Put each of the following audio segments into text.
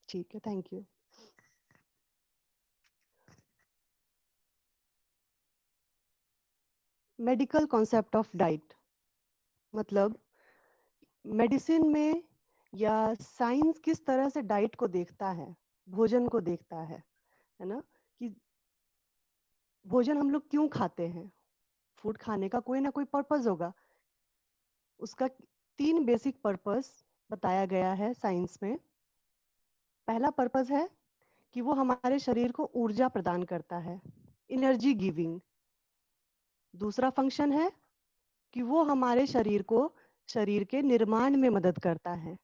ठीक है, thank you. Medical concept of diet, मतलब मेडिसिन में या साइंस किस तरह से डाइट को देखता है, भोजन को देखता है ना, कि भोजन हम लोग क्यों खाते हैं। फूड खाने का कोई ना कोई पर्पस होगा। उसका 3 बेसिक पर्पस बताया गया है साइंस में। पहला पर्पस है कि वो हमारे शरीर को ऊर्जा प्रदान करता है, एनर्जी गिविंग। दूसरा फंक्शन है कि वो हमारे शरीर को शरीर के निर्माण में मदद करता है।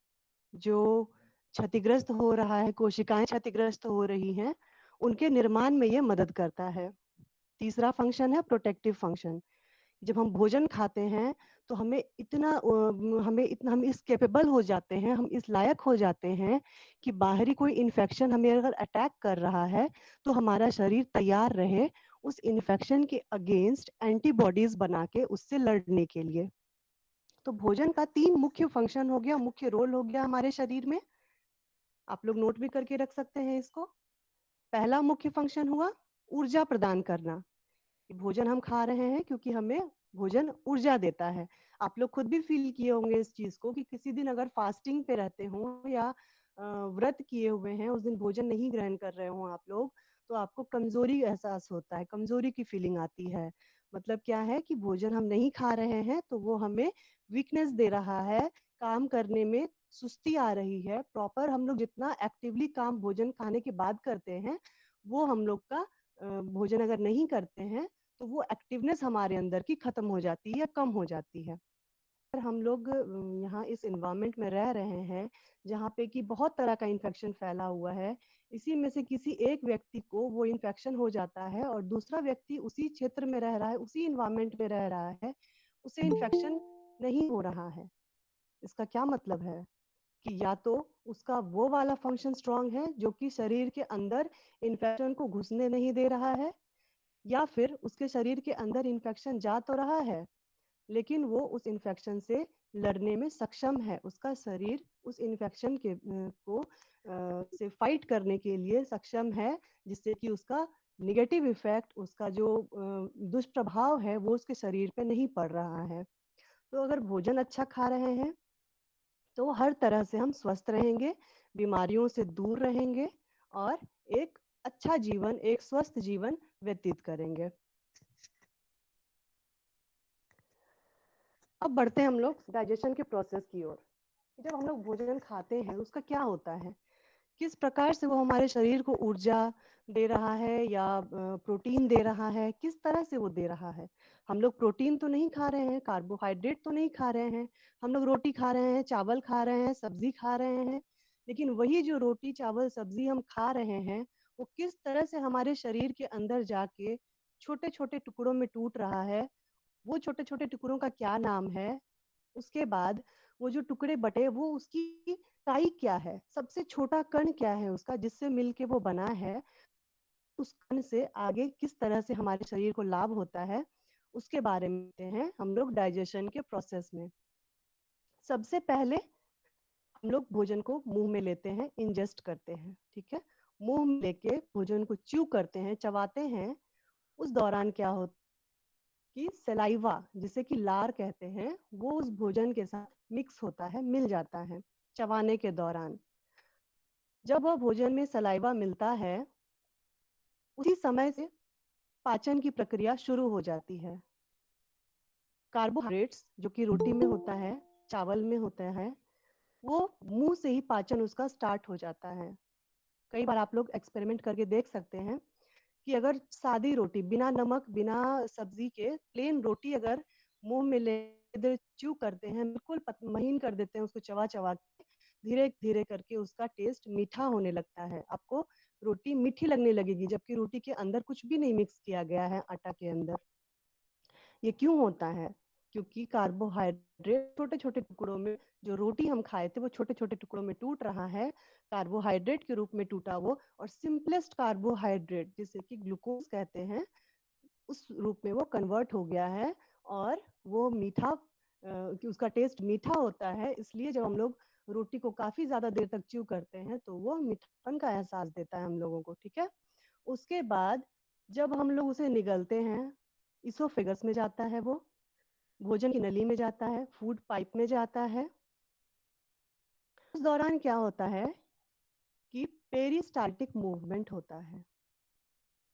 जो क्षतिग्रस्त हो रहा है, कोशिकाएं क्षतिग्रस्त हो रही हैं, उनके निर्माण में ये मदद करता है। तीसरा फंक्शन है प्रोटेक्टिव फंक्शन। जब हम भोजन खाते हैं तो हम इस कैपेबल हो जाते हैं, हम इस लायक हो जाते हैं कि बाहरी कोई इन्फेक्शन हमें अगर अटैक कर रहा है तो हमारा शरीर तैयार रहे उस इन्फेक्शन के अगेंस्ट एंटीबॉडीज बना के उससे लड़ने के लिए। तो भोजन का 3 मुख्य फंक्शन हो गया, मुख्य रोल हो गया हमारे शरीर में। आप लोग नोट भी करके रख सकते हैं इसको। पहला मुख्य फंक्शन हुआ ऊर्जा प्रदान करना। भोजन हम खा रहे हैं क्योंकि हमें भोजन ऊर्जा देता है। आप लोग खुद भी फील किए होंगे इस चीज को कि किसी दिन अगर फास्टिंग पे रहते हो या व्रत किए हुए हैं, उस दिन भोजन नहीं ग्रहण कर रहे हो आप लोग, तो आपको कमजोरी एहसास होता है, कमजोरी की फीलिंग आती है। मतलब क्या है कि भोजन हम नहीं खा रहे हैं तो वो हमें वीकनेस दे रहा है, काम करने में सुस्ती आ रही है। प्रॉपर हम लोग जितना एक्टिवली काम भोजन खाने के बाद करते हैं, वो हम लोग का भोजन अगर नहीं करते हैं तो वो एक्टिवनेस हमारे अंदर की खत्म हो जाती है या कम हो जाती है। अगर हम लोग यहाँ इस इन्वायरमेंट में रह रहे हैं जहाँ पे कि बहुत तरह का इन्फेक्शन फैला हुआ है, इसी में से किसी एक व्यक्ति को वो इन्फेक्शन हो जाता है और दूसरा व्यक्ति उसी क्षेत्र में रह रहा है, उसी इन्वायरमेंट में रह रहा है, उसे इन्फेक्शन नहीं हो रहा है। इसका क्या मतलब है कि या तो उसका वो वाला फंक्शन स्ट्रांग है जो कि शरीर के अंदर इन्फेक्शन को घुसने नहीं दे रहा है, या फिर उसके शरीर के अंदर इन्फेक्शन जा तो रहा है लेकिन वो उस इन्फेक्शन से लड़ने में सक्षम है। उसका शरीर उस इन्फेक्शन के से फाइट करने के लिए सक्षम है, जिससे कि उसका निगेटिव इफेक्ट, उसका जो दुष्प्रभाव है वो उसके शरीर पे नहीं पड़ रहा है। तो अगर भोजन अच्छा खा रहे हैं तो हर तरह से हम स्वस्थ रहेंगे, बीमारियों से दूर रहेंगे और एक अच्छा जीवन, एक स्वस्थ जीवन व्यतीत करेंगे। अब बढ़ते हैं हम लोग डाइजेशन के प्रोसेस की ओर। जब हम लोग भोजन खाते हैं उसका क्या होता है, किस प्रकार से वो हमारे शरीर को ऊर्जा दे रहा है या प्रोटीन दे रहा है, किस तरह से वो दे रहा है। हम लोग प्रोटीन तो नहीं खा रहे हैं, कार्बोहाइड्रेट तो नहीं खा रहे हैं। हम लोग रोटी खा रहे हैं, चावल खा रहे हैं, सब्जी खा रहे हैं, लेकिन वही जो रोटी चावल सब्जी हम खा रहे हैं वो किस तरह से हमारे शरीर के अंदर जाके छोटे छोटे टुकड़ों में टूट रहा है, वो छोटे छोटे टुकड़ों का क्या नाम है। उसके बाद वो जो टुकड़े बटे वो उसकी काई क्या है, सबसे छोटा कण क्या है उसका जिससे मिलके वो बना है, उस कण से आगे किस तरह से हमारे शरीर को लाभ होता है, उसके बारे में देखते हैं हम लोग डाइजेशन के प्रोसेस में। सबसे पहले हम लोग भोजन को मुंह में लेते हैं, इंजेस्ट करते हैं, ठीक है। मुंह में लेके भोजन को च्यू करते हैं, चबाते हैं। उस दौरान क्या होता कि सलाइवा, जिसे कि लार कहते हैं, वो उस भोजन के साथ मिक्स होता है, मिल जाता है चबाने के दौरान। जब वह भोजन में सलाइवा मिलता है उसी समय से पाचन की प्रक्रिया शुरू हो जाती है। कार्बोहाइड्रेट्स जो कि रोटी में होता है, चावल में होता है, वो मुंह से ही पाचन उसका स्टार्ट हो जाता है। कई बार आप लोग एक्सपेरिमेंट करके देख सकते हैं कि अगर सादी रोटी बिना नमक बिना सब्जी के प्लेन रोटी अगर मुंह में ले इधर च्यू करते हैं, बिल्कुल महीन कर देते हैं उसको, चबा चबा के धीरे धीरे करके उसका टेस्ट मीठा होने लगता है। आपको रोटी मीठी लगने लगेगी जबकि रोटी के अंदर कुछ भी नहीं मिक्स किया गया है, आटा के अंदर। ये क्यों होता है? क्योंकि कार्बोहाइड्रेट छोटे छोटे टुकड़ों में, जो रोटी हम खाए थे वो छोटे छोटे टुकड़ों में टूट रहा है, कार्बोहाइड्रेट के रूप में टूटा वो, और सिंपलेस्ट कार्बोहाइड्रेट जिसे कि ग्लूकोज कहते हैं, उस रूप में वो कन्वर्ट हो गया है और वो मीठा कि उसका टेस्ट मीठा होता है, इसलिए जब हम लोग रोटी को काफी ज्यादा देर तक च्यू करते हैं तो वो मीठापन का एहसास देता है हम लोगों को, ठीक है। उसके बाद जब हम लोग उसे निगलते हैं, इसोफेगस में जाता है, वो भोजन की नली में जाता है, फूड पाइप में जाता है। उस दौरान क्या होता है कि पेरिस्टाल्टिक मूवमेंट होता है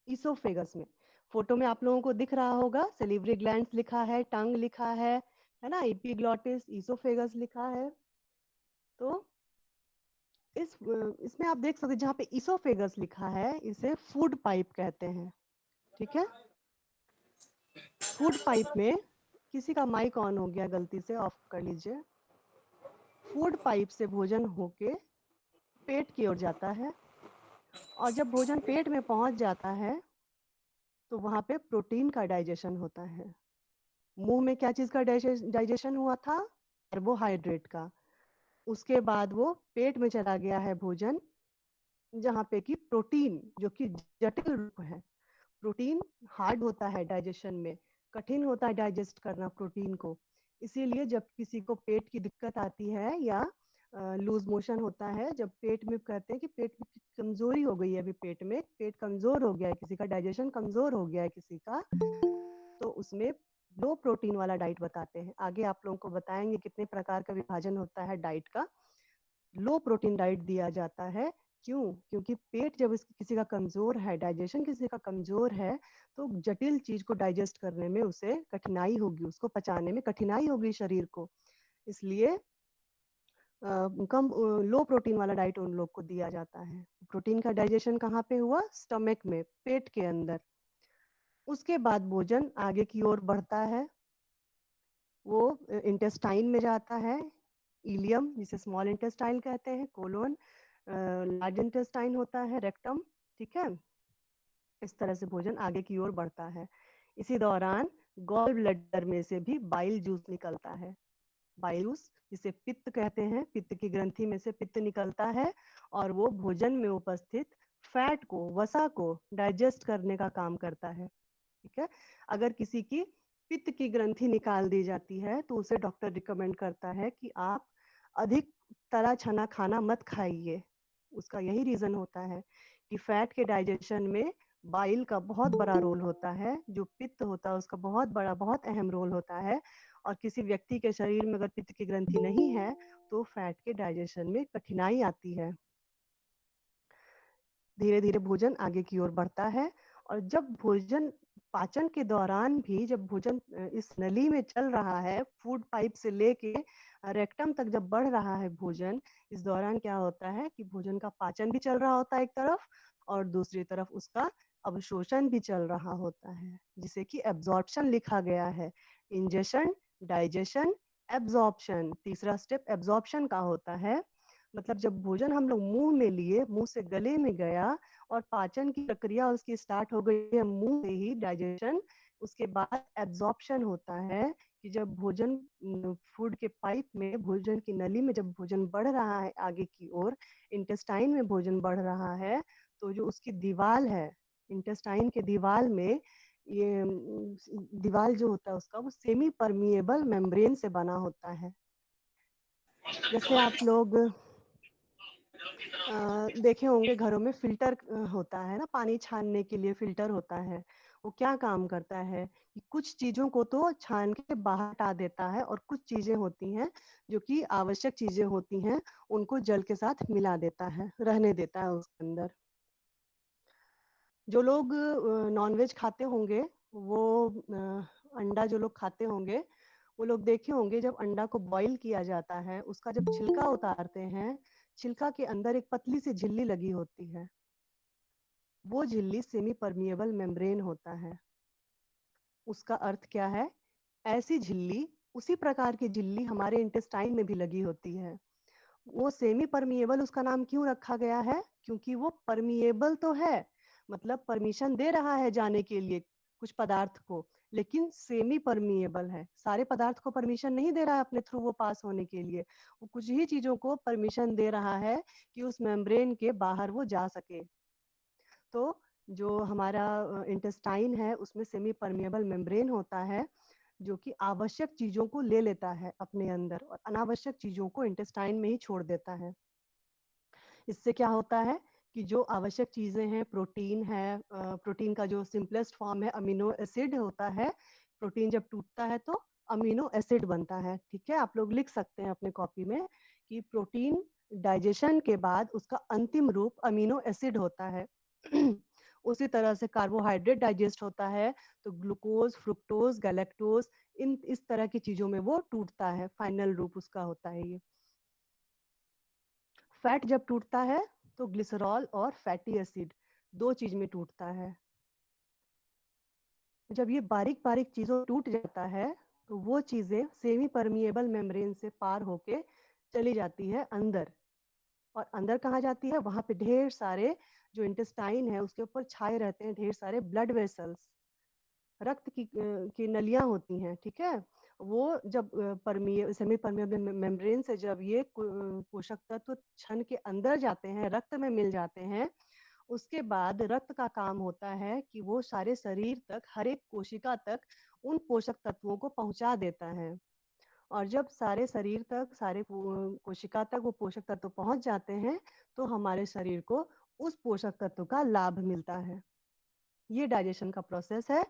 इसोफेगस में। फोटो में आप लोगों को दिख रहा होगा, सेलिवरी ग्लैंड्स लिखा है, टंग लिखा है ना, एपिग्लॉटिस, इसोफेगस लिखा है। तो इसमें आप देख सकते हैं जहाँ पे इसोफेगस लिखा है, इसे फूड पाइप कहते हैं, ठीक है। फूड पाइप में, किसी का माइक ऑन हो गया, गलती से ऑफ कर लीजिए। फूड पाइप से भोजन होके पेट की ओर जाता है, और जब भोजन पेट में पहुंच जाता है तो वहां पे प्रोटीन का डाइजेशन होता है। मुंह में क्या चीज का डाइजेशन हुआ था? कार्बोहाइड्रेट का। उसके बाद वो पेट में चला गया है भोजन, जहाँ पे कि प्रोटीन, जो कि जटिल रूप है। प्रोटीन हार्ड होता है डाइजेशन में, कठिन होता है डाइजेस्ट करना प्रोटीन को। इसीलिए जब किसी को पेट की दिक्कत आती है या लूज मोशन होता है, जब पेट में कहते हैं कि पेट में कमजोरी हो गई है, अभी पेट में पेट कमजोर हो गया है किसी का, डाइजेशन कमजोर हो गया है किसी का, तो उसमें लो प्रोटीन वाला डाइट बताते हैं। आगे आप लोगों को बताएंगे कितने प्रकार का विभाजन होता है डाइट का। लो प्रोटीन डाइट दिया जाता है। क्यों? क्योंकि पेट जब किसी का कमजोर है, डाइजेशन किसी का कमजोर है, तो जटिल चीज को डाइजेस्ट करने में उसे कठिनाई होगी, उसको पचाने में कठिनाई होगी शरीर को। इसलिए कम लो प्रोटीन वाला डाइट उन लोग को दिया जाता है। प्रोटीन का डाइजेशन कहाँ पे हुआ? स्टमक में, पेट के अंदर। उसके बाद भोजन आगे की ओर बढ़ता है, वो इंटेस्टाइन में जाता है, इलियम जिसे स्मॉल इंटेस्टाइन कहते हैं, कोलोन, लार्ज इंटेस्टाइन होता है, रेक्टम, ठीक है। इस तरह से भोजन आगे की ओर बढ़ता है। इसी दौरान गॉल ब्लैडर में से भी बाइल जूस निकलता है। बाइलूस जिसे पित्त कहते हैं, पित्त की ग्रंथि में से पित्त निकलता है, और वो भोजन में उपस्थित फैट को, वसा को डाइजेस्ट करने का काम करता है, ठीक है। अगर किसी की पित्त की ग्रंथि निकाल दी जाती है तो उसे डॉक्टर रिकमेंड करता है कि आप अधिक तला छना खाना मत खाइए। उसका यही रीजन होता है कि फैट के डाइजेशन में बाइल का बहुत बड़ा रोल होता है, जो पित्त होता है उसका बहुत बड़ा, बहुत अहम रोल होता है। और किसी व्यक्ति के शरीर में अगर पित्त की ग्रंथि नहीं है तो फैट के डाइजेशन में कठिनाई आती है। धीरे धीरे भोजन आगे की ओर बढ़ता है, और जब भोजन पाचन के दौरान भी, जब भोजन इस नली में चल रहा है, फूड पाइप से लेके रेक्टम तक जब बढ़ रहा है भोजन, इस दौरान क्या होता है कि भोजन का पाचन भी चल रहा होता है एक तरफ, और दूसरी तरफ उसका अवशोषण भी चल रहा होता है, जिसे कि एब्जॉर्प्शन लिखा गया है। Ingestion, digestion, absorption. तीसरा स्टेप एब्जॉर्प्शन का होता है। मतलब जब भोजन हम लोग मुंह में लिए, मुंह से गले में गया, और पाचन की प्रक्रिया उसकी स्टार्ट हो गई है मुंह से ही, डाइजेशन। उसके बाद एब्जॉर्प्शन होता है कि जब भोजन फूड के पाइप में, भोजन की नली में जब भोजन बढ़ रहा है आगे की ओर, इंटेस्टाइन में भोजन बढ़ रहा है, तो जो उसकी दीवार है, इंटेस्टाइन के दीवार में, ये दीवार जो होता है उसका, वो सेमी परमिएबल मेम्ब्रेन से बना होता है। जैसे आप लोग देखे होंगे घरों में फिल्टर होता है ना, पानी छानने के लिए फिल्टर होता है। वो क्या काम करता है कि कुछ चीजों को तो छान के बाहर हटा देता है, और कुछ चीजें होती हैं जो कि आवश्यक चीजें होती हैं, उनको जल के साथ मिला देता है, रहने देता है उसके अंदर। जो लोग नॉनवेज खाते होंगे, वो अंडा जो लोग खाते होंगे, वो लोग देखे होंगे जब अंडा को बॉईल किया जाता है, उसका जब छिलका उतारते हैं, छिलका के अंदर एक पतली सी झिल्ली लगी होती है। वो झिल्ली सेमी परमिएबल मेम्ब्रेन होता है। उसका अर्थ क्या है? ऐसी झिल्ली, उसी प्रकार की झिल्ली हमारे इंटेस्टाइन में भी लगी होती है। वो सेमी परमिएबल उसका नाम क्यों रखा गया है? क्योंकि वो परमिएबल तो है, मतलब परमिशन दे रहा है जाने के लिए कुछ पदार्थ को, लेकिन सेमी परमिएबल है। सारे पदार्थ को परमिशन नहीं दे रहा है अपने थ्रू वो पास होने के लिए, वो कुछ ही चीजों को परमिशन दे रहा है कि उस मेम्ब्रेन के बाहर वो जा सके। तो जो हमारा इंटेस्टाइन है उसमें सेमी परमिएबल मेम्ब्रेन होता है, जो कि आवश्यक चीजों को ले लेता है अपने अंदर और अनावश्यक चीजों को इंटेस्टाइन में ही छोड़ देता है। इससे क्या होता है कि जो आवश्यक चीजें हैं, प्रोटीन है, प्रोटीन का जो सिंपलेस्ट फॉर्म है अमीनो एसिड होता है। प्रोटीन जब टूटता है तो अमीनो एसिड बनता है। ठीक है, आप लोग लिख सकते हैं अपने कॉपी में कि प्रोटीन डाइजेशन के बाद उसका अंतिम रूप अमीनो एसिड होता है। उसी तरह से कार्बोहाइड्रेट डाइजेस्ट होता है तो ग्लूकोज, फ्रुक्टोज, गैलेक्टोज, इन इस तरह की चीजों में वो टूटता है, फाइनल रूप उसका होता है ये। फैट जब टूटता है तो ग्लिसरॉल और फैटी एसिड दो चीज में टूटता है। जब ये बारीक बारीक चीजों टूट जाता है तो वो चीजें सेमी परमिएबल मेम्ब्रेन से पार होके चली जाती है अंदर। और अंदर कहाँ जाती है? वहां पे ढेर सारे जो इंटेस्टाइन है उसके ऊपर छाए रहते हैं ढेर सारे ब्लड वेसल्स, रक्त की नलियां होती हैं। ठीक है, वो जब सेमी परमिएबल मेम्ब्रेन से जब ये पोषक तत्व छन के अंदर जाते हैं, रक्त में मिल जाते हैं, उसके बाद रक्त का काम होता है कि वो सारे शरीर तक, हर एक कोशिका तक उन पोषक तत्वों को पहुंचा देता है। और जब सारे शरीर तक, सारे कोशिका तक वो पोषक तत्व पहुंच जाते हैं तो हमारे शरीर को उस पोषक तत्व का लाभ मिलता है। ये डाइजेशन का प्रोसेस है।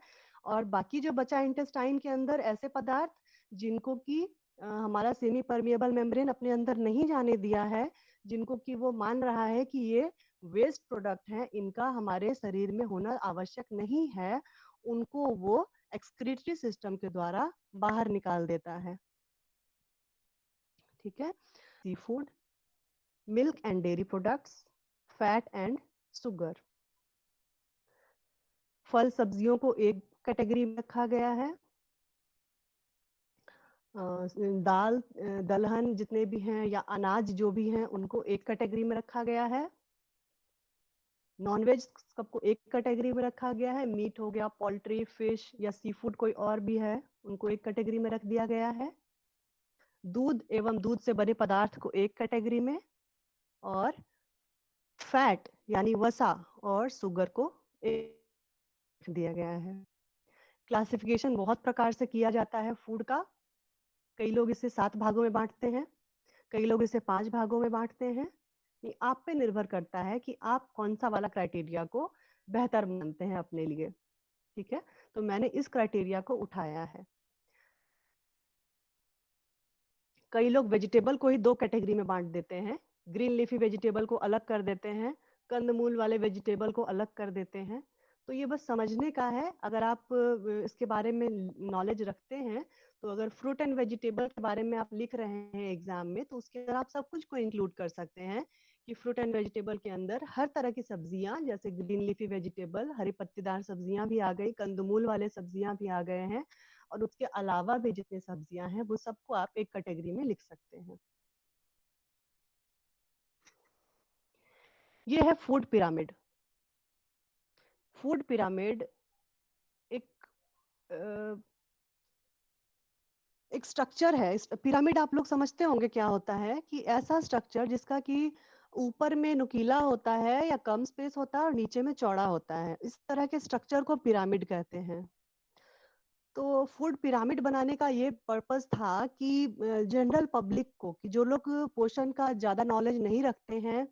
और बाकी जो बचा इंटेस्टाइन के अंदर ऐसे पदार्थ जिनको कि हमारा सेमी परमिएबल मेम्ब्रेन अपने अंदर नहीं जाने दिया है, जिनको कि वो मान रहा है कि ये वेस्ट प्रोडक्ट है, इनका हमारे शरीर में होना आवश्यक नहीं है, उनको वो एक्सक्रीटरी सिस्टम के द्वारा बाहर निकाल देता है। ठीक है, C food, milk and dairy products, fat and sugar. फल सब्जियों को एक कैटेगरी में रखा गया है। दाल, दलहन जितने भी हैं या अनाज जो भी हैं उनको एक कैटेगरी में रखा गया है। नॉनवेज सबको एक कैटेगरी में रखा गया है। मीट हो गया, पोल्ट्री, फिश या सी फूड कोई और भी है, उनको एक कैटेगरी में रख दिया गया है। दूध एवं दूध से बने पदार्थ को एक कैटेगरी में, और फैट यानी वसा और शुगर को एक दिया गया है। क्लासिफिकेशन बहुत प्रकार से किया जाता है फूड का। कई लोग इसे 7 भागों में बांटते हैं, कई लोग इसे 5 भागों में बांटते हैं। ये आप पे निर्भर करता है कि आप कौन सा वाला क्राइटेरिया को बेहतर मानते हैं अपने लिए। ठीक है, तो मैंने इस क्राइटेरिया को उठाया है। कई लोग वेजिटेबल को ही 2 कैटेगरी में बांट देते हैं। ग्रीन लीफी वेजिटेबल को अलग कर देते हैं, कंदमूल वाले वेजिटेबल को अलग कर देते हैं। तो ये बस समझने का है। अगर आप इसके बारे में नॉलेज रखते हैं तो अगर फ्रूट एंड वेजिटेबल के बारे में आप लिख रहे हैं एग्जाम में तो उसके अंदर आप सब कुछ को इंक्लूड कर सकते हैं कि फ्रूट एंड वेजिटेबल के अंदर हर तरह की सब्जियां, जैसे ग्रीन लीफी वेजिटेबल, हरी पत्तीदार सब्जियां भी आ गई, कंदमूल वाले सब्जियां भी आ गए हैं, और उसके अलावा भी जितनी सब्जियां हैं वो सबको आप एक कैटेगरी में लिख सकते हैं। ये है फूड पिरामिड। फूड पिरामिड एक एक स्ट्रक्चर है। पिरामिड आप लोग समझते होंगे क्या होता है, कि ऐसा स्ट्रक्चर जिसका कि ऊपर में नुकीला होता है या कम स्पेस होता है और नीचे में चौड़ा होता है, इस तरह के स्ट्रक्चर को पिरामिड कहते हैं। तो फूड पिरामिड बनाने का ये पर्पस था कि जनरल पब्लिक को, कि जो लोग पोषण का ज्यादा नॉलेज नहीं रखते हैं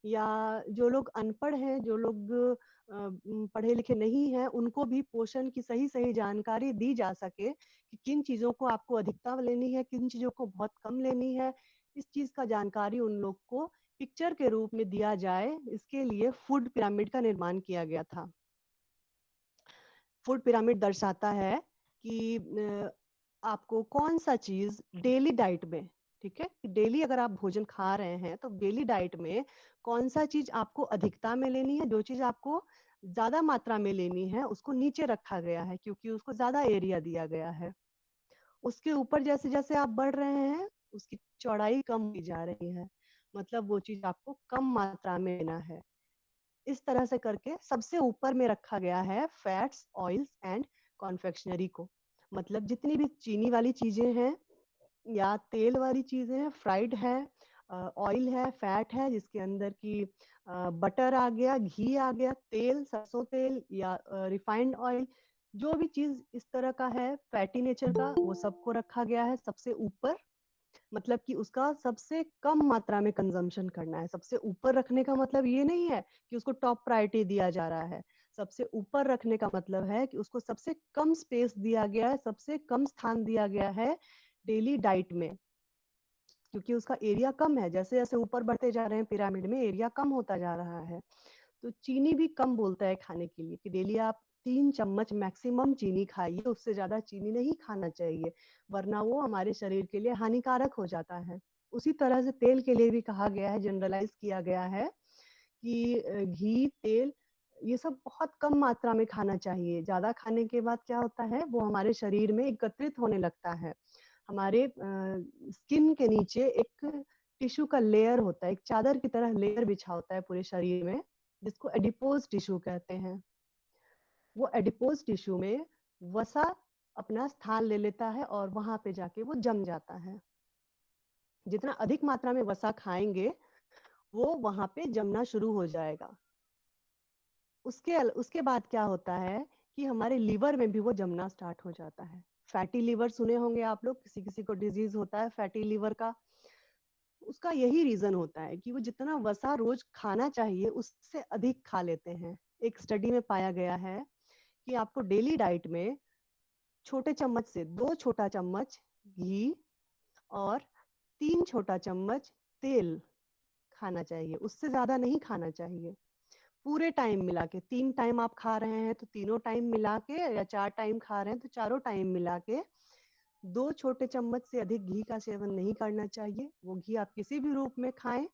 या जो लोग अनपढ़ हैं, जो लोग पढ़े लिखे नहीं हैं, उनको भी पोषण की सही सही जानकारी दी जा सके कि किन चीजों को आपको अधिकता लेनी है, किन चीजों को बहुत कम लेनी है। इस चीज का जानकारी उन लोग को पिक्चर के रूप में दिया जाए, इसके लिए फूड पिरामिड का निर्माण किया गया था। फूड पिरामिड दर्शाता है कि आपको कौन सा चीज डेली डाइट में, ठीक है, डेली अगर आप भोजन खा रहे हैं तो डेली डाइट में कौन सा चीज आपको अधिकता में लेनी है, जो चीज आपको ज्यादा मात्रा में लेनी है उसको नीचे रखा गया है क्योंकि उसको ज्यादा एरिया दिया गया है। उसके ऊपर जैसे जैसे आप बढ़ रहे हैं उसकी चौड़ाई कम होती जा रही है, मतलब वो चीज आपको कम मात्रा में लेना है। इस तरह से करके सबसे ऊपर में रखा गया है फैट्स, ऑयल्स एंड कॉन्फेक्शनरी को। मतलब जितनी भी चीनी वाली चीजें हैं या तेल वाली चीजें हैं, फ्राइड है, ऑयल है, फैट है जिसके अंदर की बटर आ गया, घी आ गया, तेल, सरसों तेल या रिफाइंड ऑयल, जो भी चीज इस तरह का है फैटी नेचर का, वो सबको रखा गया है सबसे ऊपर। मतलब कि उसका सबसे कम मात्रा में कंजम्पशन करना है। सबसे ऊपर रखने का मतलब ये नहीं है कि उसको टॉप प्रायोरिटी दिया जा रहा है। सबसे ऊपर रखने का मतलब है कि उसको सबसे कम स्पेस दिया गया है, सबसे कम स्थान दिया गया है डेली डाइट में, क्योंकि उसका एरिया कम है। जैसे जैसे ऊपर बढ़ते जा रहे हैं पिरामिड में, एरिया कम होता जा रहा है। तो चीनी भी कम बोलता है खाने के लिए, कि डेली आप 3 चम्मच मैक्सिमम चीनी खाइए, उससे ज्यादा चीनी नहीं खाना चाहिए, वरना वो हमारे शरीर के लिए हानिकारक हो जाता है। उसी तरह से तेल के लिए भी कहा गया है, जनरलाइज किया गया है कि घी, तेल, ये सब बहुत कम मात्रा में खाना चाहिए। ज्यादा खाने के बाद क्या होता है, वो हमारे शरीर में एकत्रित होने लगता है। हमारे स्किन के नीचे एक टिश्यू का लेयर होता है, एक चादर की तरह लेयर बिछा होता है पूरे शरीर में, जिसको एडिपोज टिश्यू कहते हैं। वो एडिपोज टिश्यू में वसा अपना स्थान ले लेता है और वहां पे जाके वो जम जाता है। जितना अधिक मात्रा में वसा खाएंगे, वो वहां पे जमना शुरू हो जाएगा। उसके बाद क्या होता है कि हमारे लीवर में भी वो जमना स्टार्ट हो जाता है। फैटी लीवर सुने होंगे आप लोग, किसी किसी को डिजीज होता है फैटी लीवर का। उसका यही रीजन होता है कि वो जितना वसा रोज खाना चाहिए उससे अधिक खा लेते हैं। एक स्टडी में पाया गया है कि आपको डेली डाइट में छोटे चम्मच से 2 छोटा चम्मच घी और 3 छोटा चम्मच तेल खाना चाहिए, उससे ज्यादा नहीं खाना चाहिए। पूरे टाइम मिला के, 3 टाइम आप खा रहे हैं तो तीनों टाइम मिला के, या 4 टाइम खा रहे हैं तो चारों टाइम मिला के 2 छोटे चम्मच से अधिक घी का सेवन नहीं करना चाहिए। वो घी आप किसी भी रूप में खाएं,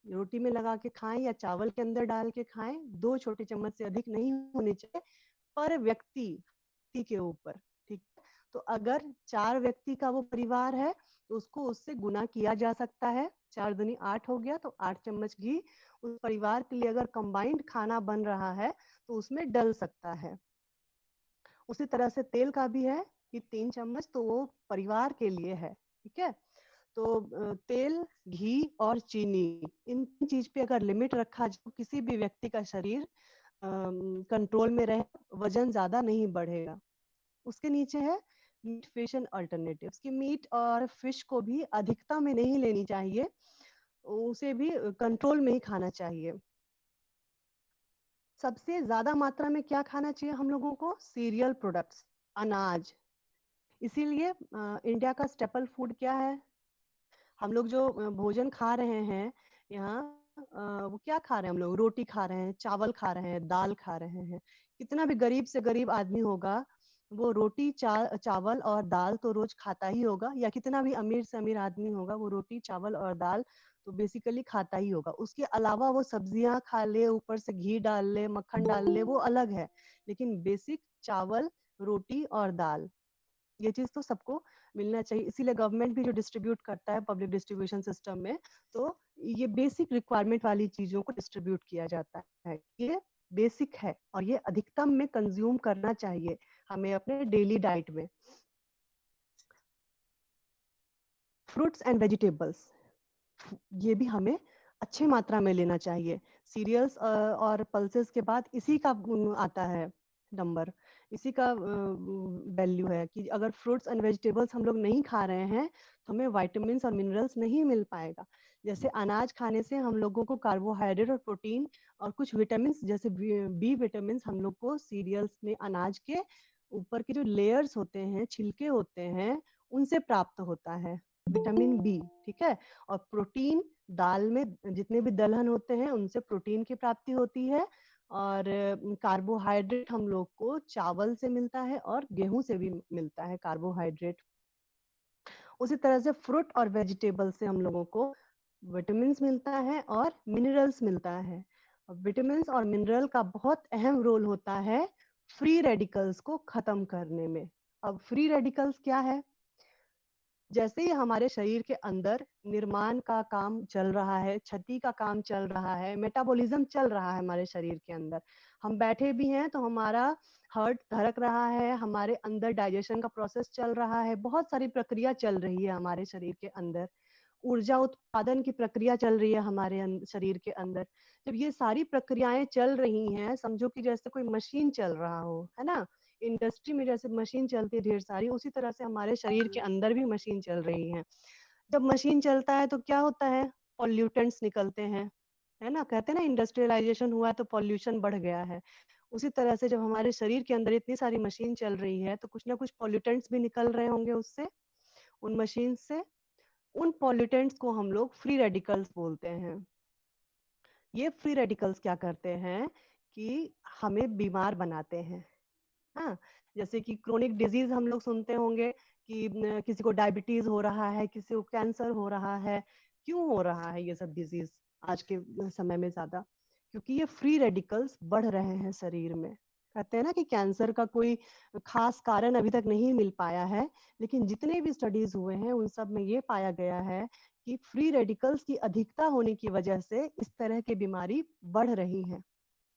रोटी में लगा के खाएं या चावल के अंदर डाल के खाएं, 2 छोटे चम्मच से अधिक नहीं होने चाहिए पर व्यक्ति के ऊपर। ठीक। तो अगर 4 व्यक्ति का वो परिवार है तो उसको उससे गुना किया जा सकता है, 4 दूनी 8 हो गया, तो 8 चम्मच घी उस परिवार के लिए अगर कंबाइंड खाना बन रहा है तो उसमें डल सकता है। उसी तरह से तेल का भी है कि 3 चम्मच तो वो परिवार के लिए है। ठीक है। तो तेल, घी और चीनी, इन चीज पे अगर लिमिट रखा जाए तो किसी भी व्यक्ति का शरीर कंट्रोल में रहे, वजन ज्यादा नहीं बढ़ेगा। उसके नीचे है मीट, फिश एंड अल्टरनेटिव्स, कि मीट और फिश को भी अधिकता में नहीं लेनी चाहिए, उसे भी कंट्रोल में ही खाना चाहिए। सबसे ज्यादा मात्रा में क्या खाना चाहिए हम लोगों को, सीरियल प्रोडक्ट्स, अनाज। इसीलिए इंडिया का स्टेपल फूड क्या है, हम लोग जो भोजन खा रहे हैं यहाँ, वो क्या खा रहे हैं हम लोग, रोटी खा रहे हैं, चावल खा रहे हैं, दाल खा रहे हैं। कितना भी गरीब से गरीब आदमी होगा, वो रोटी चावल और दाल तो रोज खाता ही होगा, या कितना भी अमीर से अमीर आदमी होगा वो रोटी चावल और दाल तो बेसिकली खाता ही होगा। उसके अलावा वो सब्जियां खा ले, ऊपर से घी डाल ले, मक्खन डाल ले, वो अलग है। लेकिन बेसिक चावल, रोटी और दाल, ये चीज तो सबको मिलना चाहिए। इसीलिए गवर्नमेंट भी जो डिस्ट्रीब्यूट करता है पब्लिक डिस्ट्रीब्यूशन सिस्टम में, तो ये बेसिक रिक्वायरमेंट वाली चीजों को डिस्ट्रीब्यूट किया जाता है। ये बेसिक है और ये अधिकतम में कंज्यूम करना चाहिए हमें अपने डेली डाइट में। फ्रूट्स एंड वेजिटेबल्स, ये भी हमें अच्छे मात्रा में लेना चाहिए। सीरियल्स और पल्सेस के बाद इसी का आता है नंबर, इसी का वैल्यू है कि अगर फ्रूट्स एंड वेजिटेबल्स हम लोग नहीं खा रहे हैं तो हमें विटामिन्स और मिनरल्स नहीं मिल पाएगा। जैसे अनाज खाने से हम लोगों को कार्बोहाइड्रेट और प्रोटीन और कुछ विटामिन जैसे बी विटामिन हम लोग को सीरियल्स में, अनाज के ऊपर के जो लेयर्स होते हैं, छिलके होते हैं, उनसे प्राप्त होता है विटामिन बी। ठीक है। और प्रोटीन, दाल में जितने भी दलहन होते हैं उनसे प्रोटीन की प्राप्ति होती है। और कार्बोहाइड्रेट हम लोग को चावल से मिलता है और गेहूं से भी मिलता है कार्बोहाइड्रेट। उसी तरह से फ्रूट और वेजिटेबल से हम लोगों को विटामिन मिलता है और मिनरल्स मिलता है। विटामिन और मिनरल का बहुत अहम रोल होता है फ्री रेडिकल्स को खत्म करने में। अब फ्री रेडिकल्स क्या है, जैसे ही हमारे शरीर के अंदर निर्माण का काम चल रहा है, क्षति का काम चल रहा है, मेटाबॉलिज्म चल रहा है हमारे शरीर के अंदर, हम बैठे भी हैं तो हमारा हार्ट धड़क रहा है, हमारे अंदर डाइजेशन का प्रोसेस चल रहा है, बहुत सारी प्रक्रिया चल रही है हमारे शरीर के अंदर, ऊर्जा उत्पादन की प्रक्रिया चल रही है हमारे शरीर के अंदर। जब ये सारी प्रक्रियाएं चल रही हैं, समझो कि जैसे कोई मशीन चल रहा हो, है ना, इंडस्ट्री में जैसे मशीन चलती है ढेर सारी, उसी तरह से हमारे शरीर के अंदर भी मशीन चल रही है। जब मशीन चलता है तो क्या होता है, पॉल्यूटेंट्स निकलते हैं, है ना? कहते हैं ना इंडस्ट्रियलाइजेशन हुआ है तो पॉल्यूशन बढ़ गया है। उसी तरह से जब हमारे शरीर के अंदर इतनी सारी मशीन चल रही है तो कुछ ना कुछ पॉल्यूटेंट्स भी निकल रहे होंगे उससे, उन मशीन से। उन पॉल्यूटेंट्स को हम लोग फ्री रेडिकल्स बोलते हैं। ये फ्री रेडिकल्स क्या करते हैं कि हमें बीमार बनाते हैं। हाँ, जैसे कि क्रोनिक डिजीज हम लोग सुनते होंगे कि किसी को डायबिटीज हो रहा है, किसी को कैंसर हो रहा है। क्यों हो रहा है ये सब डिजीज आज के समय में ज्यादा? क्योंकि ये फ्री रेडिकल्स बढ़ रहे हैं शरीर में। कहते हैं ना कि कैंसर का कोई खास कारण अभी तक नहीं मिल पाया है, लेकिन जितने भी स्टडीज हुए हैं उन सब में ये पाया गया है कि फ्री रेडिकल्स की अधिकता होने की वजह से इस तरह की बीमारी बढ़ रही है।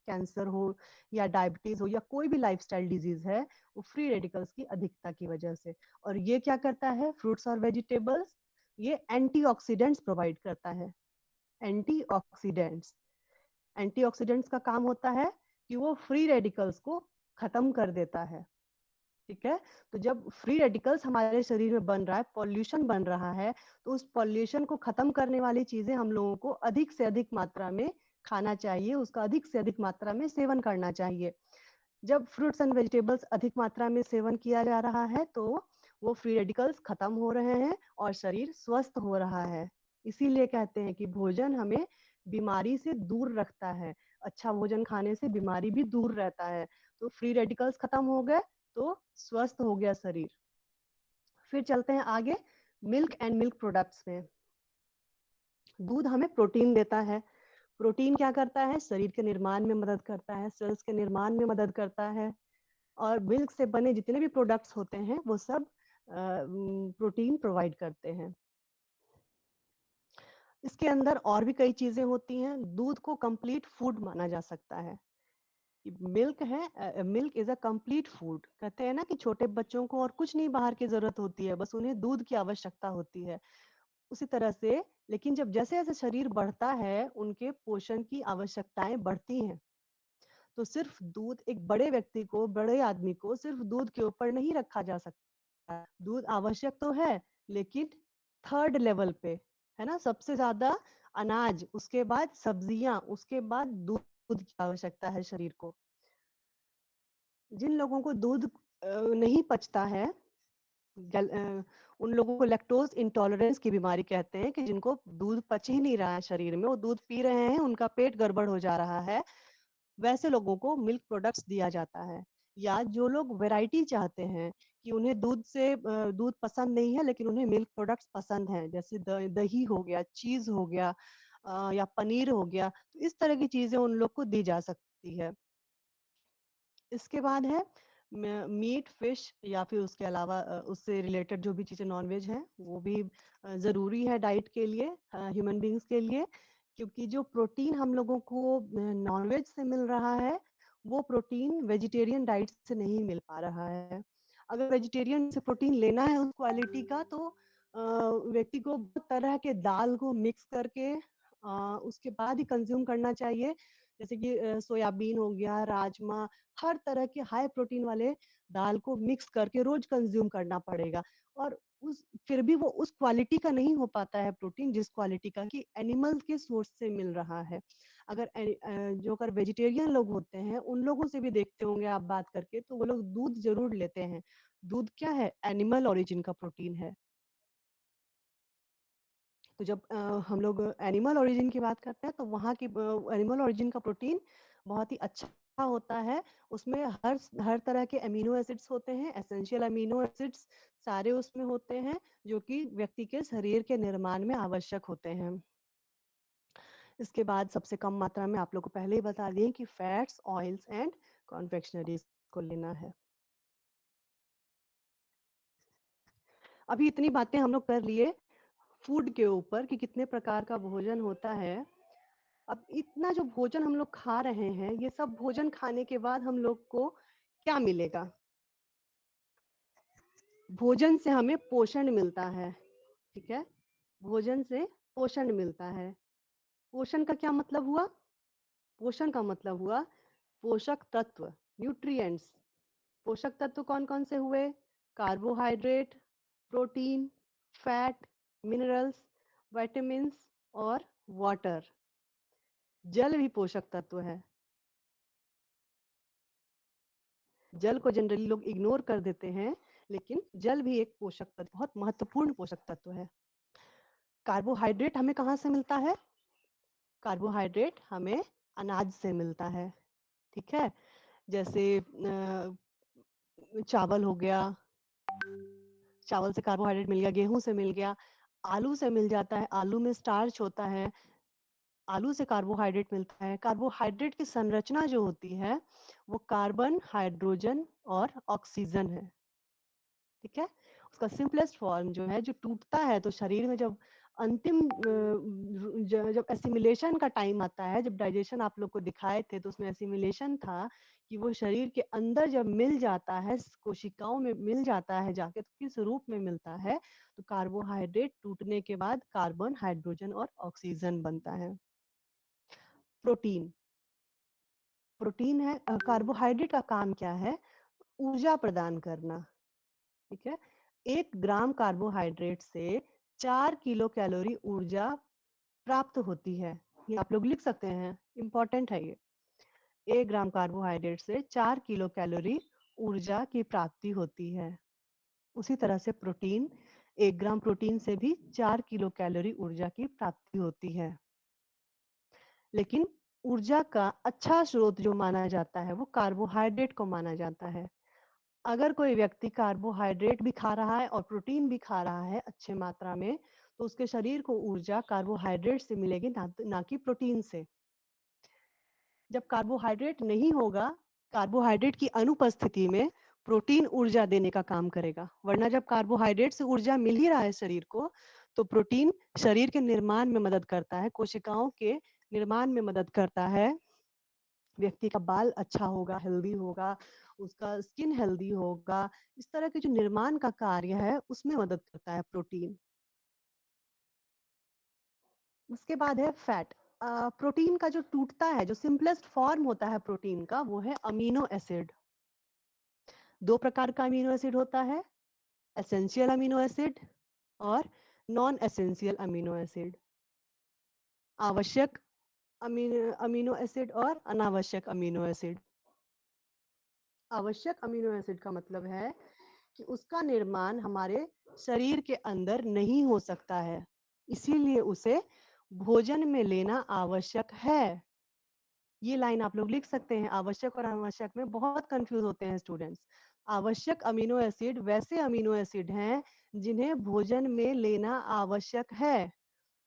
कैंसर हो या डायबिटीज हो या कोई भी लाइफस्टाइल डिजीज है, वो फ्री रेडिकल्स की अधिकता की वजह से। और ये क्या करता है, फ्रूट्स और वेजिटेबल्स, ये एंटीऑक्सीडेंट्स प्रोवाइड करता है। एंटीऑक्सीडेंट्स, एंटीऑक्सीडेंट्स का काम होता है कि वो फ्री रेडिकल्स को खत्म कर देता है। ठीक है? तो जब फ्री रेडिकल्स हमारे शरीर में बन रहा है, पॉल्यूशन बन रहा है, तो उस पॉल्यूशन को खत्म करने वाली चीजें हम लोगों को अधिक से अधिक मात्रा में खाना चाहिए, उसका अधिक से अधिक मात्रा में सेवन करना चाहिए। जब फ्रूट्स एंड वेजिटेबल्स अधिक मात्रा में सेवन किया जा रहा है तो वो फ्री रेडिकल्स खत्म हो रहे हैं और शरीर स्वस्थ हो रहा है। इसीलिए कहते हैं कि भोजन हमें बीमारी से दूर रखता है। अच्छा भोजन खाने से बीमारी भी दूर रहता है। तो फ्री रेडिकल्स खत्म हो गए तो स्वस्थ हो गया शरीर। फिर चलते हैं आगे, मिल्क एंड मिल्क प्रोडक्ट्स में। दूध हमें प्रोटीन देता है। प्रोटीन क्या करता है, शरीर के निर्माण में मदद करता है, सेल्स के निर्माण में मदद करता है। और मिल्क से बने जितने भी प्रोडक्ट्स होते हैं वो सब प्रोटीन प्रोवाइड करते हैं। इसके अंदर और भी कई चीजें होती हैं। दूध को कंप्लीट फूड माना जा सकता है। मिल्क है, milk is a complete food. कहते हैं ना कि छोटे बच्चों को और कुछ नहीं बाहर की जरूरत होती है, बस उन्हें दूध की आवश्यकता होती है। उसी तरह से, लेकिन जब जैसे जैसे शरीर बढ़ता है उनके पोषण की आवश्यकताएं बढ़ती हैं। तो सिर्फ दूध, एक बड़े व्यक्ति को, बड़े आदमी को सिर्फ दूध के ऊपर नहीं रखा जा सकता। दूध आवश्यक तो है, लेकिन थर्ड लेवल पे, है ना? सबसे ज्यादा अनाज, उसके बाद सब्जियां, उसके बाद दूध की आवश्यकता है शरीर को। जिन लोगों को दूध नहीं पचता है, उन लोगों को लैक्टोज इंटॉलरेंस की बीमारी कहते हैं, कि जिनको दूध पच ही नहीं रहा है शरीर में, वो दूध पी रहे हैं, उनका पेट गड़बड़ हो जा रहा है, वैसे लोगों को मिल्क प्रोडक्ट्स दिया जाता है। या जो लोग वैरायटी चाहते हैं कि उन्हें दूध पसंद नहीं है लेकिन उन्हें मिल्क प्रोडक्ट्स पसंद हैं, जैसे दही हो गया, चीज हो गया, या पनीर हो गया, तो इस तरह की चीजें उन लोग को दी जा सकती है। इसके बाद है मीट, फिश, या फिर उसके अलावा उससे रिलेटेड जो भी चीजें नॉनवेज हैं वो भी जरूरी है डाइट के लिए, ह्यूमन बींग्स के लिए। क्योंकि जो प्रोटीन हम लोगों को नॉनवेज से मिल रहा है, वो प्रोटीन वेजिटेरियन डाइट से नहीं मिल पा रहा है। अगर वेजिटेरियन से प्रोटीन लेना है उस क्वालिटी का, तो व्यक्ति को बहुत तरह के दाल को मिक्स करके उसके बाद ही कंज्यूम करना चाहिए। जैसे कि सोयाबीन हो गया, राजमा, हर तरह के हाई प्रोटीन वाले दाल को मिक्स करके रोज कंज्यूम करना पड़ेगा। और उस फिर भी वो उस क्वालिटी का नहीं हो पाता है प्रोटीन, जिस क्वालिटी का कि एनिमल के सोर्स से मिल रहा है। जो अगर वेजिटेरियन लोग होते हैं, उन लोगों से भी देखते होंगे आप बात करके, तो वो लोग दूध जरूर लेते हैं। दूध क्या है, एनिमल ओरिजिन का प्रोटीन है। तो जब हम लोग एनिमल ओरिजिन की बात करते हैं तो वहाँ की एनिमल ओरिजिन का प्रोटीन बहुत ही अच्छा होता है। उसमें हर तरह के अमीनो एसिड्स होते हैं, एसेंशियल अमीनो एसिड्स सारे उसमें होते हैं, जो कि व्यक्ति के शरीर के निर्माण में आवश्यक होते हैं। इसके बाद सबसे कम मात्रा में, आप लोग को पहले ही बता दिए कि फैट्स, ऑयल्स एंड कॉन्फेक्शनरीज को लेना है। अभी इतनी बातें हम लोग कर लिए फूड के ऊपर कि कितने प्रकार का भोजन होता है। अब इतना जो भोजन हम लोग खा रहे हैं, ये सब भोजन खाने के बाद हम लोग को क्या मिलेगा? भोजन से हमें पोषण मिलता है। ठीक है? भोजन से पोषण मिलता है। पोषण का क्या मतलब हुआ? पोषण का मतलब हुआ पोषक तत्व, न्यूट्रिएंट्स। पोषक तत्व कौन-कौन से हुए? Carbohydrate, protein, fat, minerals, vitamins और वाटर। जल भी पोषक तत्व है। जल को जनरली लोग इग्नोर कर देते हैं, लेकिन जल भी एक पोषक तत्व, बहुत महत्वपूर्ण पोषक तत्व है। कार्बोहाइड्रेट हमें कहाँ से मिलता है? कार्बोहाइड्रेट हमें अनाज से मिलता है, ठीक है? जैसे चावल हो गया, चावल से कार्बोहाइड्रेट मिल गया, गेहूँ से मिल गया, आलू से मिल जाता है, आलू में स्टार्च होता है, आलू से कार्बोहाइड्रेट मिलता है। कार्बोहाइड्रेट की संरचना जो होती है, वो कार्बन, हाइड्रोजन और ऑक्सीजन है। ठीक है? उसका सिंपलेस्ट फॉर्म जो है, जो टूटता है तो शरीर में जब अंतिम जब एसिमिलेशन का टाइम आता है, जब डाइजेशन आप लोग को दिखाए थे तो उसमें एसिमिलेशन था कि वो शरीर के अंदर जब मिल जाता है, कोशिकाओं में मिल जाता है जाके, तो किस रूप में मिलता है? तो कार्बोहाइड्रेट टूटने के बाद कार्बन, हाइड्रोजन और ऑक्सीजन बनता है। प्रोटीन, प्रोटीन है कार्बोहाइड्रेट का काम क्या है? ऊर्जा प्रदान करना। ठीक है? 1 ग्राम कार्बोहाइड्रेट से 4 किलो कैलोरी ऊर्जा प्राप्त होती है। ये आप लोग लिख सकते हैं, इम्पोर्टेंट है ये। 1 ग्राम कार्बोहाइड्रेट से 4 किलो कैलोरी ऊर्जा की प्राप्ति होती है। उसी तरह से प्रोटीन, 1 ग्राम प्रोटीन से भी 4 किलो कैलोरी ऊर्जा की प्राप्ति होती है। लेकिन ऊर्जा का अच्छा स्रोत जो माना जाता है, वो कार्बोहाइड्रेट को माना जाता है। अगर कोई व्यक्ति कार्बोहाइड्रेट भी खा रहा है और प्रोटीन भी खा रहा है अच्छे मात्रा में, तो उसके शरीर को ऊर्जा कार्बोहाइड्रेट से मिलेगी, ना कि प्रोटीन से। जब कार्बोहाइड्रेट नहीं होगा, कार्बोहाइड्रेट की अनुपस्थिति में प्रोटीन ऊर्जा देने का काम करेगा। वरना जब कार्बोहाइड्रेट से ऊर्जा मिल ही रहा है शरीर को, तो प्रोटीन शरीर के निर्माण में मदद करता है, कोशिकाओं के निर्माण में मदद करता है। व्यक्ति का बाल अच्छा होगा, हेल्दी होगा, उसका स्किन हेल्दी होगा, इस तरह के जो निर्माण का कार्य है, उसमें मदद करता है प्रोटीन। उसके बाद है फैट। प्रोटीन का जो टूटता है, जो सिंपलेस्ट फॉर्म होता है प्रोटीन का, वो है अमीनो एसिड। 2 प्रकार का अमीनो एसिड होता है, एसेंशियल अमीनो एसिड और नॉन एसेंशियल अमीनो एसिड। आवश्यक अमीनो एसिड और अनावश्यक अमीनो एसिड। आवश्यक अमीनो एसिड का मतलब है कि उसका निर्माण हमारे शरीर के अंदर नहीं हो सकता है, इसीलिए उसे भोजन में लेना आवश्यक है। ये लाइन आप लोग लिख सकते हैं। आवश्यक और अनावश्यक में बहुत कंफ्यूज होते हैं स्टूडेंट्स। आवश्यक अमीनो एसिड वैसे अमीनो एसिड हैं जिन्हें भोजन में लेना आवश्यक है,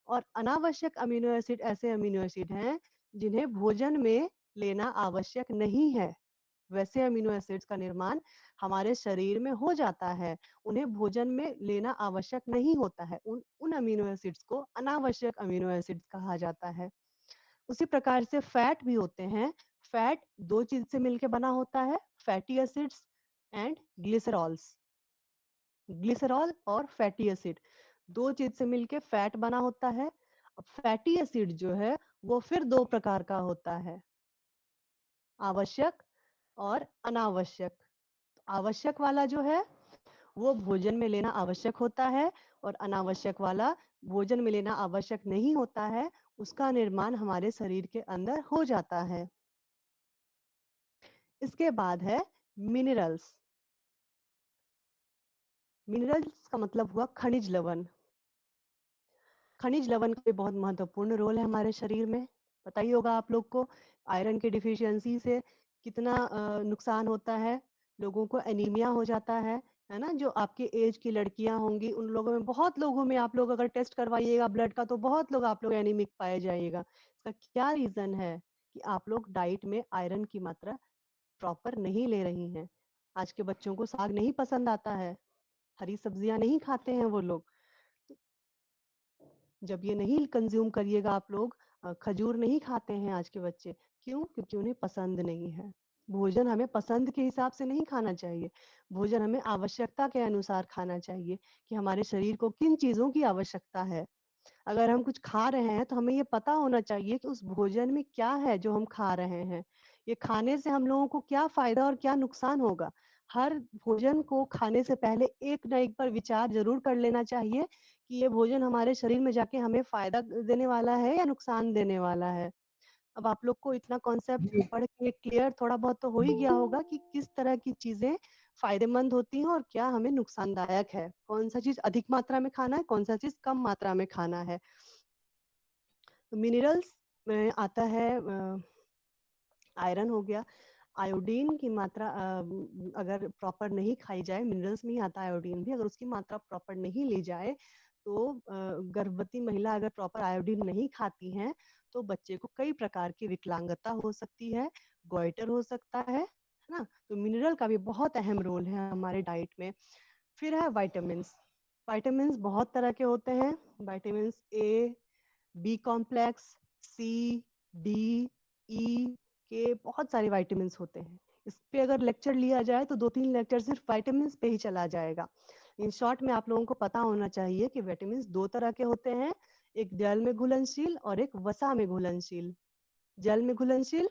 और अनावश्यक अमीनो एसिड ऐसे अमीनो एसिड हैं जिन्हें भोजन में लेना आवश्यक नहीं है। वैसे अमीनो एसिड्स का निर्माण हमारे शरीर में हो जाता है, उन्हें भोजन में लेना आवश्यक नहीं होता है। उन उन अमीनो एसिड्स को अनावश्यक अमीनो एसिड्स कहा जाता है। उसी प्रकार से फैट भी होते हैं। फैट 2 चीज से मिलकर बना होता है, fatty acids and glycerols. Glycerol और फैटी एसिड 2 चीज से मिलके फैट बना होता है। अब फैटी एसिड जो है, वो फिर 2 प्रकार का होता है, आवश्यक और अनावश्यक। आवश्यक वाला जो है, वो भोजन में लेना आवश्यक होता है, और अनावश्यक वाला भोजन में लेना आवश्यक नहीं होता है, उसका निर्माण हमारे शरीर के अंदर हो जाता है। इसके बाद है मिनरल्स। मिनरल्स का मतलब हुआ खनिज लवण। खनिज लवण के बहुत महत्वपूर्ण रोल है हमारे शरीर में। पता ही होगा आप लोग को, आयरन की डिफिशियंसी से कितना नुकसान होता है। लोगों को एनीमिया हो जाता है ना? जो आपके एज की लड़कियां होंगी, उन लोगों में, बहुत लोगों में आप लोग अगर टेस्ट करवाइएगा ब्लड का, तो बहुत लोग आप लोग एनीमिक पाए जाइएगा। इसका क्या रीजन है? कि आप लोग डाइट में आयरन की मात्रा प्रॉपर नहीं ले रही हैं। आज के बच्चों को साग नहीं पसंद आता है, हरी सब्जियां नहीं खाते हैं वो लोग। जब ये नहीं कंज्यूम करिएगा आप लोग, खजूर नहीं खाते हैं आज के बच्चे, क्यों? क्योंकि उन्हें पसंद नहीं है। भोजन हमें पसंद के हिसाब से नहीं खाना चाहिए, भोजन हमें आवश्यकता के अनुसार खाना चाहिए, कि हमारे शरीर को किन चीजों की आवश्यकता है। अगर हम कुछ खा रहे हैं तो हमें ये पता होना चाहिए कि उस भोजन में क्या है जो हम खा रहे हैं, ये खाने से हम लोगों को क्या फायदा और क्या नुकसान होगा। हर भोजन को खाने से पहले एक ना एक बार विचार ज़रूर कर लेना चाहिए कि ये भोजन हमारे शरीर में जाके हमें फ़ायदा देने वाला है या नुकसान देने वाला है। अब आप लोग को इतना कॉन्सेप्ट जी। पढ़ के क्लियर थोड़ा बहुत तो हो ही गया होगा कि किस तरह की चीज़ें फ़ायदेमंद होती हैं और क्या हमें नुकसानदायक है। कौन-सा चीज़ अधिक मात्रा में खाना है, कौन-सा चीज़ कम मात्रा में खाना है। मिनरल्स में आता है आयरन हो गया, आयोडीन की मात्रा अगर प्रॉपर नहीं खाई जाए, मिनरल्स में ही आता है आयोडीन भी, अगर उसकी मात्रा प्रॉपर नहीं ली जाए, तो गर्भवती महिला अगर प्रॉपर आयोडीन नहीं खाती हैं, तो बच्चे को कई प्रकार की विकलांगता हो सकती है, गॉइटर हो सकता है ना? तो मिनरल का भी बहुत अहम रोल है हमारे डाइट में। फिर है विटामिन्स। विटामिन्स बहुत तरह के होते हैं, विटामिन्स ए, बी कॉम्प्लेक्स, सी, डी, ई के बहुत सारे विटामिन्स होते हैं। इस पे अगर लेक्चर लिया जाए तो 2-3 लेक्चर सिर्फ विटामिन्स पे ही चला जाएगा। इन शॉर्ट में आप लोगों को पता होना चाहिए कि विटामिन्स 2 तरह के होते हैं, एक जल में घुलनशील और एक वसा में घुलनशील। जल में घुलनशील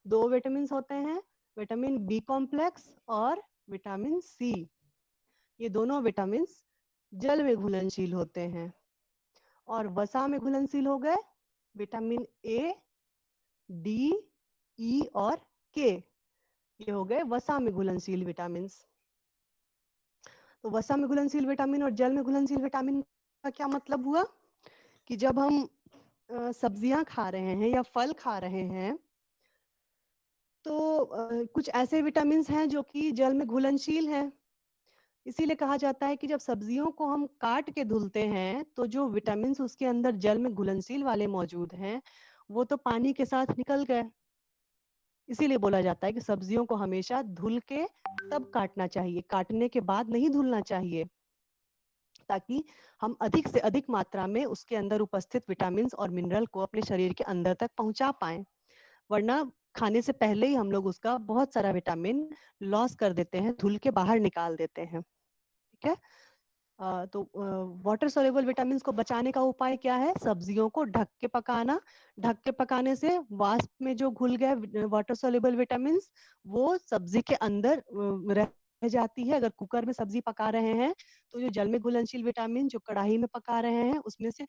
2 विटामिन्स होते हैं, विटामिन बी कॉम्प्लेक्स और विटामिन सी। ये दोनों विटामिन्स जल में घुलनशील होते हैं और वसा में घुलनशील हो गए विटामिन ए, डी, ई और के। ये हो गए वसा में घुलनशील विटामिन। तो वसा में घुलनशील विटामिन और जल में घुलनशील विटामिन का क्या मतलब हुआ कि जब हम सब्जियां खा रहे हैं या फल खा रहे हैं तो कुछ ऐसे विटामिन हैं जो कि जल में घुलनशील हैं। इसीलिए कहा जाता है कि जब सब्जियों को हम काट के धुलते हैं तो जो विटामिन उसके अंदर जल में घुलनशील वाले मौजूद हैं वो तो पानी के साथ निकल गए। इसीलिए बोला जाता है कि सब्जियों को हमेशा धुल के तब काटना चाहिए, काटने के बाद नहीं धुलना चाहिए, ताकि हम अधिक से अधिक मात्रा में उसके अंदर उपस्थित विटामिन और मिनरल को अपने शरीर के अंदर तक पहुंचा पाएं। वरना खाने से पहले ही हम लोग उसका बहुत सारा विटामिन लॉस कर देते हैं, धुल के बाहर निकाल देते हैं। ठीक है। तो वाटर सोल्यूबल विटामिन को बचाने का उपाय क्या है? सब्जियों को ढक के पकाना। ढक के पकाने से वाष्प में जो घुल गए वाटर सोल्यूबल विटामिन वो सब्जी के अंदर रह जाती है। अगर कुकर में सब्जी पका रहे हैं तो जो जल में घुलनशील विटामिन जो कढ़ाई में पका रहे हैं उसमें से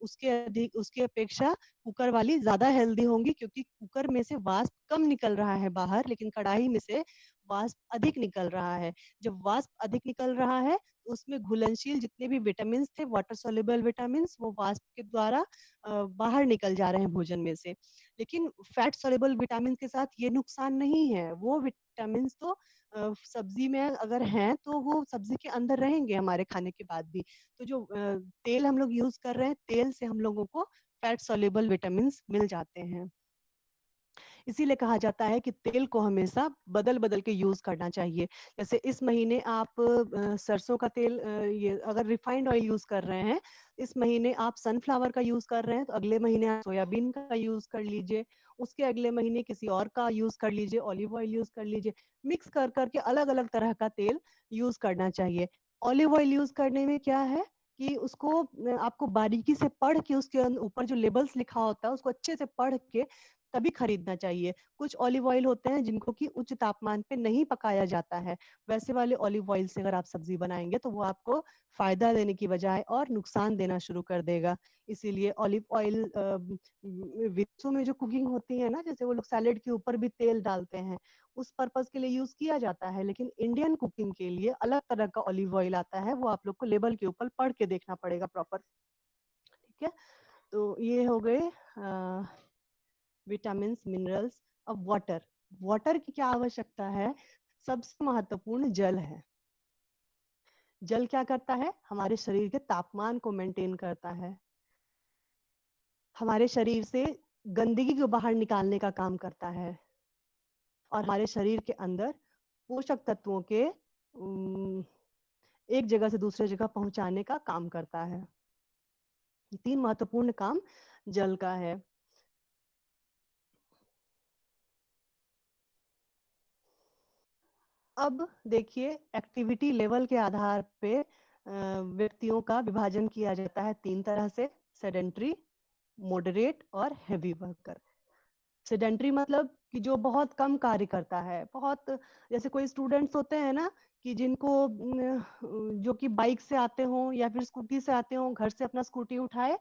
उसके अपेक्षा कुकर वाली ज्यादा हेल्दी होंगी, क्योंकि कुकर में से वाष्प कम निकल रहा है बाहर, लेकिन कढ़ाई में से वाष्प अधिक निकल रहा है। जब वाष्प अधिक निकल रहा है उसमें घुलनशील जितने भी विटामिन थे, वाटर सोल्यूबल विटामिन, वो वाष्प के द्वारा बाहर निकल जा रहे हैं भोजन में से। लेकिन फैट सोल्यूबल विटामिन के साथ ये नुकसान नहीं है। वो विटामिन तो सब्जी में अगर हैं तो वो सब्जी के अंदर रहेंगे हमारे खाने के बाद भी। तो जो तेल हम लोग यूज कर रहे हैं, तेल से हम लोगों को फैट सोल्यूबल विटामिन मिल जाते हैं। इसीलिए कहा जाता है कि तेल को हमेशा बदल-बदल के यूज़ करना चाहिए। जैसे इस महीने आप सरसों का तेल ये अगर रिफाइंड ऑयल यूज़ कर रहे हैं, इस महीने आप सनफ्लावर का यूज़ कर रहे हैं, तो अगले महीने आप सोयाबीन का यूज़ कर लीजिए, उसके अगले महीने किसी और का यूज़ कर लीजिए, ऑलिव ऑयल यूज़ कर लीजिए। मिक्स कर के अलग-अलग तरह का तेल यूज़ करना चाहिए। ऑलिव ऑयल यूज़ करने में क्या है कि उसको आपको बारीकी से पढ़ के उसके ऊपर जो लेबल्स लिखा होता है, उसको अच्छे से पढ़ के तभी खरीदना चाहिए। कुछ ऑलिव ऑयल होते हैं जिनको कि उच्च तापमान पे नहीं पकाया जाता है। वैसे वाले ऑलिव ऑयल से अगर आप सब्जी बनाएँगे तो वो आपको फ़ायदा देने की बजाय और नुकसान देना शुरू कर देगा। इसीलिए ऑलिव ऑयल विदेशों में जो कुकिंग होती है ना, जैसे वो लोग सैलेड के ऊपर भी तेल डालते हैं, उस पर्पज़ के लिए यूज़ किया जाता है। लेकिन इंडियन कुकिंग के लिए अलग तरह का ऑलिव ऑयल आता है, वो आप लोग को लेबल के ऊपर पढ़ के देखना पड़ेगा प्रॉपर। ठीक है? तो ये हो गए विटामिन्स, मिनरल्स। अब वाटर, वाटर की क्या आवश्यकता है? सबसे महत्वपूर्ण जल है। जल क्या करता है? हमारे शरीर के तापमान को मेंटेन करता है। हमारे शरीर से गंदगी को बाहर निकालने का काम करता है और हमारे शरीर के अंदर पोषक तत्वों के एक जगह से दूसरे जगह पहुंचाने का काम करता है। ये 3 महत्वपूर्ण काम जल का है। अब देखिए, एक्टिविटी लेवल के आधार पे व्यक्तियों का विभाजन किया जाता है 3 तरह से: सेडेंटरी, मॉडरेट और हेवी वर्कर। सेडेंटरी मतलब कि जो बहुत कम कार्य करता है, बहुत, जैसे कोई स्टूडेंट्स होते हैं ना कि जिनको जो कि बाइक से आते हों या फिर स्कूटी से आते हों, घर से अपना स्कूटी उठाए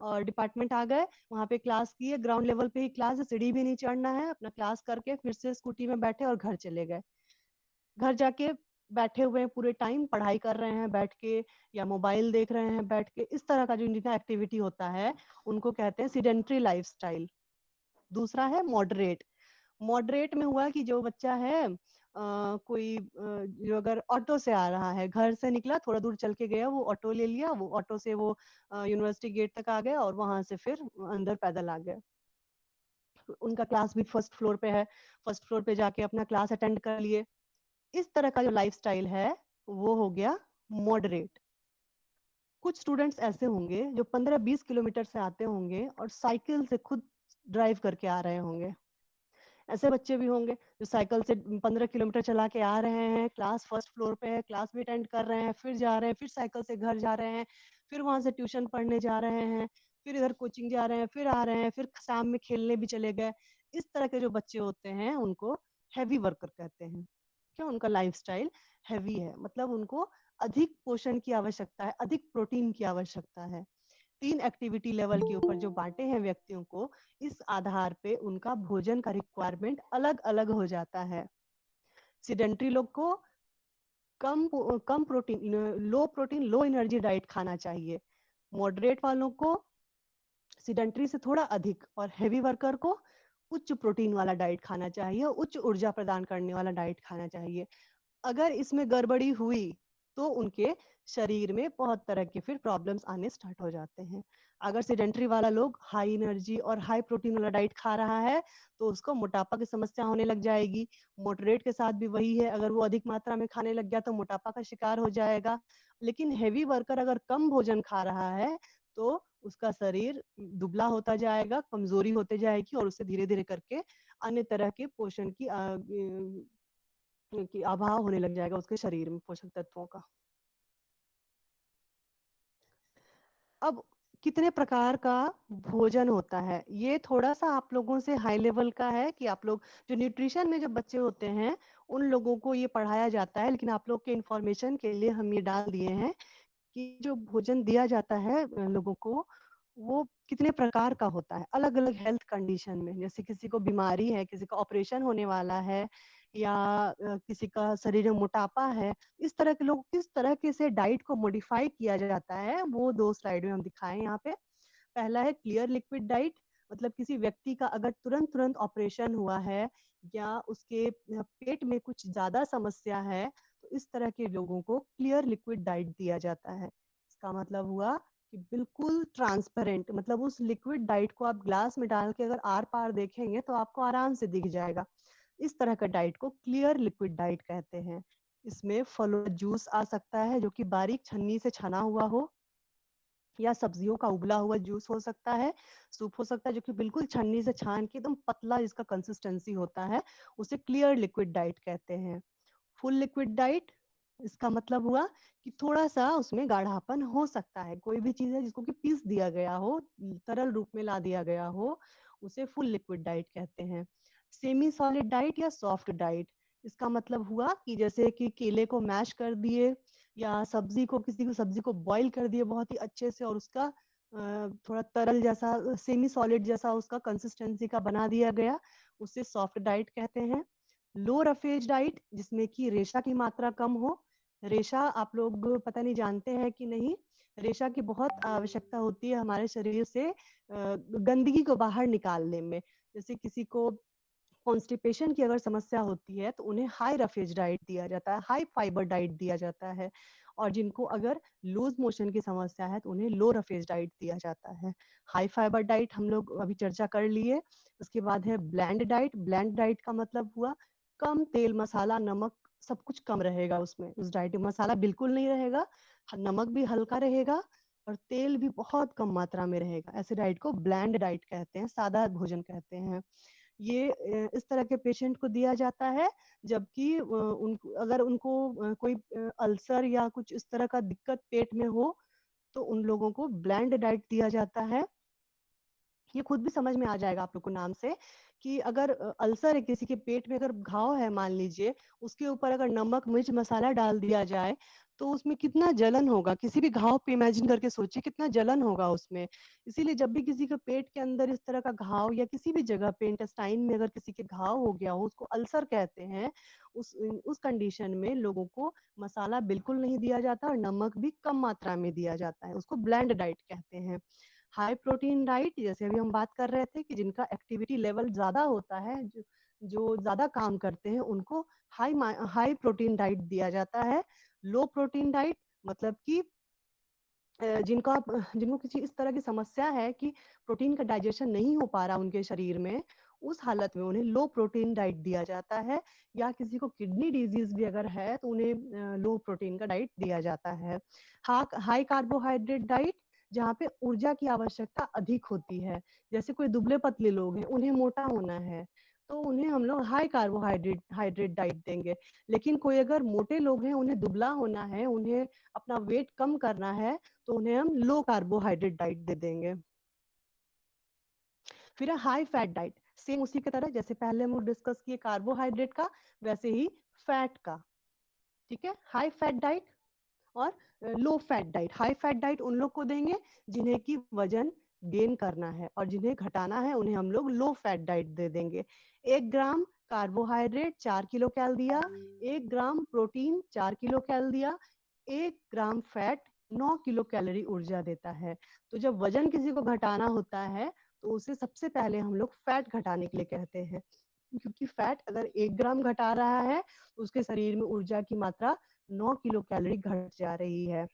और डिपार्टमेंट आ गए, वहाँ पे क्लास किए, ग्राउंड लेवल पे ही क्लास है, सीढ़ी भी नहीं चढ़ना है, अपना क्लास करके फिर से स्कूटी में बैठे और घर चले गए। घर जाके बैठे हुए हैं पूरे टाइम, पढ़ाई कर रहे हैं बैठ के या मोबाइल देख रहे हैं बैठ के, इस तरह का जो जिनका एक्टिविटी होता है उनको कहते हैं सीडेंटरी लाइफस्टाइल। दूसरा है मॉडरेट। मॉडरेट में हुआ कि जो बच्चा है कोई जो अगर ऑटो से आ रहा है, घर से निकला, थोड़ा दूर चल के गया, वो ऑटो ले लिया, वो ऑटो से वो यूनिवर्सिटी गेट तक आ गया और वहां से फिर अंदर पैदल आ गया। उनका क्लास भी फर्स्ट फ्लोर पे है, फर्स्ट फ्लोर पे जाके अपना क्लास अटेंड कर लिए। इस तरह का जो लाइफस्टाइल है वो हो गया मॉडरेट। कुछ स्टूडेंट्स ऐसे होंगे जो 15-20 किलोमीटर से आते होंगे और साइकिल से खुद ड्राइव करके आ रहे होंगे। ऐसे बच्चे भी होंगे जो साइकिल से 15 किलोमीटर चला के आ रहे हैं, क्लास फर्स्ट फ्लोर पे है, क्लास भी अटेंड कर रहे हैं, फिर जा रहे हैं, फिर साइकिल से घर जा रहे हैं, फिर वहां से ट्यूशन पढ़ने जा रहे हैं, फिर इधर कोचिंग जा रहे हैं, फिर आ रहे हैं, फिर शाम में खेलने भी चले गए। इस तरह के जो बच्चे होते हैं उनको हैवी वर्कर कहते हैं। क्यों? उनका लाइफस्टाइल हैवी है, मतलब उनको अधिक पोषण की आवश्यकता है, अधिक प्रोटीन की आवश्यकता है। 3 एक्टिविटी लेवल के ऊपर जो बांटे हैं व्यक्तियों को, इस आधार पे उनका भोजन का रिक्वायरमेंट अलग अलग हो जाता है। सीडेंटरी लोग को कम प्रोटीन, लो प्रोटीन लो एनर्जी डाइट खाना चाहिए। मॉडरेट वालों को सीडेंटरी से थोड़ा अधिक, और हैवी वर्कर को उच्च प्रोटीन वाला डाइट खाना चाहिए, उच्च ऊर्जा प्रदान करने वाला डाइट खाना चाहिए। अगर इसमें गड़बड़ी हुई तो उनके शरीर में बहुत तरह के फिर प्रॉब्लम्स आने स्टार्ट हो जाते हैं। अगर सेडेंटरी वाला लोग हाई एनर्जी और हाई प्रोटीन वाला डाइट खा रहा है तो उसको मोटापा की समस्या होने लग जाएगी। मॉडरेट के साथ भी वही है, अगर वो अधिक मात्रा में खाने लग गया तो मोटापा का शिकार हो जाएगा। लेकिन हेवी वर्कर अगर कम भोजन खा रहा है तो उसका शरीर दुबला होता जाएगा, कमजोरी होते जाएगी और उससे धीरे धीरे करके अन्य तरह के पोषण की अभाव होने लग जाएगा उसके शरीर में पोषक तत्वों का। अब कितने प्रकार का भोजन होता है, ये थोड़ा सा आप लोगों से हाई लेवल का है कि आप लोग जो न्यूट्रिशन में जो बच्चे होते हैं उन लोगों को ये पढ़ाया जाता है, लेकिन आप लोग के इंफॉर्मेशन के लिए हम ये डाल दिए हैं कि जो भोजन दिया जाता है लोगों को, वो कितने प्रकार का होता है अलग अलग हेल्थ कंडीशन में। जैसे किसी को बीमारी है, किसी का ऑपरेशन होने वाला है, या किसी का शरीर में मोटापा है, इस तरह के लोग किस तरह के से डाइट को मॉडिफाई किया जाता है वो 2 स्लाइड में हम दिखाएं यहाँ पे। पहला है क्लियर लिक्विड डाइट, मतलब किसी व्यक्ति का अगर तुरंत तुरंत ऑपरेशन हुआ है या उसके पेट में कुछ ज्यादा समस्या है तो इस तरह के लोगों को क्लियर लिक्विड डाइट दिया जाता है। इसका मतलब हुआ कि बिल्कुल ट्रांसपेरेंट, मतलब उस लिक्विड डाइट को आप ग्लास में डाल के अगर आर पार देखेंगे तो आपको आराम से दिख जाएगा। इस तरह का डाइट को क्लियर लिक्विड डाइट कहते हैं। इसमें फलों जूस आ सकता है जो कि बारीक छन्नी से छना हुआ हो, या सब्जियों का उबला हुआ जूस हो सकता है, सूप हो सकता है जो कि बिल्कुल छन्नी से छान के एकदम पतला जिसका कंसिस्टेंसी होता है, उसे क्लियर लिक्विड डाइट कहते हैं। फुल लिक्विड डाइट, इसका मतलब हुआ कि थोड़ा सा उसमें गाढ़ापन हो सकता है, कोई भी चीज है जिसको कि पीस दिया गया हो, तरल रूप में ला दिया गया हो, उसे फुल लिक्विड डाइट कहते हैं। सेमी सॉलिड डाइट या सॉफ्ट डाइट, इसका मतलब हुआ कि जैसे कि केले को मैश कर दिए, या सब्जी को, किसी को सब्जी को बॉईल कर दिए बहुत ही अच्छे से और उसका थोड़ा तरल जैसा, सेमी सॉलिड जैसा उसका कंसिस्टेंसी का बना दिया गया, उसे सॉफ्ट डाइट कहते हैं। लो रफेज डाइट, जिसमें कि रेशा की मात्रा कम हो। रेशा आप लोग पता नहीं जानते हैं कि नहीं, रेशा की बहुत आवश्यकता होती है हमारे शरीर से गंदगी को बाहर निकालने में। जैसे किसी को कॉन्स्टिपेशन की अगर समस्या होती है तो उन्हें हाई रफेज डाइट दिया जाता है, हाई फाइबर डाइट दिया जाता है, और जिनको अगर लूज मोशन की समस्या है तो उन्हें लो रफेज डाइट दिया जाता है। हाई फाइबर डाइट हम लोग अभी चर्चा कर लिए। उसके बाद है ब्लैंड डाइट। ब्लैंड डाइट का मतलब हुआ कम तेल मसाला नमक, सब कुछ कम रहेगा उसमें, उस डाइट में मसाला बिल्कुल नहीं रहेगा, नमक भी हल्का रहेगा और तेल भी बहुत कम मात्रा में रहेगा। ऐसे डाइट को ब्लैंड डाइट कहते हैं, सादा भोजन कहते हैं। ये इस तरह के पेशेंट को दिया जाता है जबकि अगर उनको कोई अल्सर या कुछ इस तरह का दिक्कत पेट में हो तो उन लोगों को ब्लैंड डाइट दिया जाता है। ये खुद भी समझ में आ जाएगा आप लोग को नाम से कि अगर अल्सर है किसी के पेट में, अगर घाव है मान लीजिए, उसके ऊपर अगर नमक मिर्च मसाला डाल दिया जाए तो उसमें कितना जलन होगा। किसी भी घाव पे इमेजिन करके सोचिए कितना जलन होगा उसमें। इसीलिए जब भी किसी के पेट के अंदर इस तरह का घाव या किसी भी जगह पे इंटेस्टाइन में अगर किसी के घाव हो गया हो, उसको अल्सर कहते हैं। उस कंडीशन में लोगों को मसाला बिल्कुल नहीं दिया जाता और नमक भी कम मात्रा में दिया जाता है। उसको ब्लेंड डाइट कहते हैं। हाई प्रोटीन डाइट, जैसे अभी हम बात कर रहे थे कि जिनका एक्टिविटी लेवल ज्यादा होता है, जो ज्यादा काम करते हैं, उनको हाई हाई प्रोटीन डाइट दिया जाता है। लो प्रोटीन डाइट मतलब कि जिनको किसी इस तरह की समस्या है कि प्रोटीन का डाइजेशन नहीं हो पा रहा उनके शरीर में, उस हालत में उन्हें लो प्रोटीन डाइट दिया जाता है। या किसी को किडनी डिजीज भी अगर है तो उन्हें लो प्रोटीन का डाइट दिया जाता है। हाई कार्बोहाइड्रेट डाइट, जहाँ पे ऊर्जा की आवश्यकता अधिक होती है। जैसे कोई दुबले पतले लोग हैं, उन्हें मोटा होना है, तो उन्हें हम लोग हाई कार्बोहाइड्रेट हाइड्रेट डाइट देंगे। लेकिन कोई अगर मोटे लोग हैं, उन्हें दुबला होना है, उन्हें अपना वेट कम करना है, तो उन्हें हम लो कार्बोहाइड्रेट डाइट दे देंगे। फिर है हाई फैट डाइट, सेम उसी की तरह जैसे पहले हम डिस्कस किए कार्बोहाइड्रेट का, वैसे ही फैट का। ठीक है, हाई फैट डाइट और low fat diet. High fat diet उन लोग को देंगे जिन्हें की वजन गेन करना है, और जिन्हें घटाना है उन्हें हम लोग लो फैट डाइट दे देंगे। 1 ग्राम कार्बोहाइड्रेट 4 किलो कैल दिया, 1 ग्राम प्रोटीन 4 किलो कैल दिया, 1 ग्राम फैट 9 किलो कैलोरी ऊर्जा देता है। तो जब वजन किसी को घटाना होता है तो उसे सबसे पहले हम लोग फैट घटाने के लिए कहते हैं, क्योंकि फैट अगर 1 ग्राम घटा रहा है तो उसके शरीर में ऊर्जा की मात्रा 9 किलो कैलोरी घट जा रही है।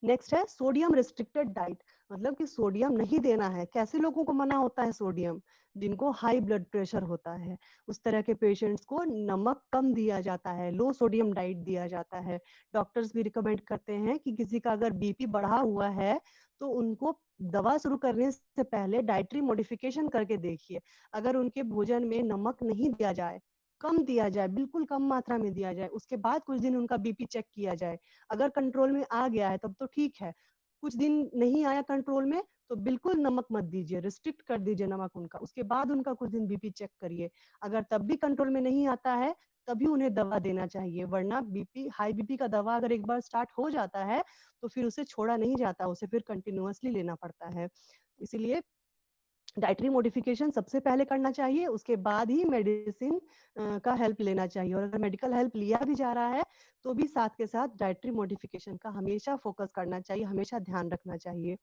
नेक्स्ट है सोडियम रिस्ट्रिक्टेड डाइट, मतलब कि सोडियम नहीं देना है। कैसे लोगों को मना होता है सोडियम? जिनको हाई ब्लड प्रेशर होता है, उस तरह के पेशेंट्स को नमक कम दिया जाता है, लो सोडियम डाइट दिया जाता है। डॉक्टर्स भी रिकमेंड करते हैं कि किसी का अगर बीपी बढ़ा हुआ है तो उनको दवा शुरू करने से पहले डाइटरी मॉडिफिकेशन करके देखिए। अगर उनके भोजन में नमक नहीं दिया जाए, कम दिया जाए, बिल्कुल कम मात्रा में दिया जाए, उसके बाद कुछ दिन उनका बीपी चेक किया जाए, अगर कंट्रोल में आ गया है तब तो ठीक है। कुछ दिन नहीं आया कंट्रोल में तो बिल्कुल नमक मत दीजिए, रिस्ट्रिक्ट कर दीजिए नमक उनका। उसके बाद उनका कुछ दिन बीपी चेक करिए। अगर तब भी कंट्रोल में नहीं आता है तभी उन्हें दवा देना चाहिए, वरना बीपी हाई बीपी का दवा अगर एक बार स्टार्ट हो जाता है तो फिर उसे छोड़ा नहीं जाता, उसे फिर कंटिन्यूअसली लेना पड़ता है। इसीलिए डाइटरी मॉडिफिकेशन सबसे पहले करना चाहिए, उसके बाद ही मेडिसिन का हेल्प लेना चाहिए। और अगर मेडिकल हेल्प लिया भी जा रहा है तो भी साथ के साथ डाइटरी मॉडिफिकेशन का हमेशा फोकस करना चाहिए, हमेशा ध्यान रखना चाहिए।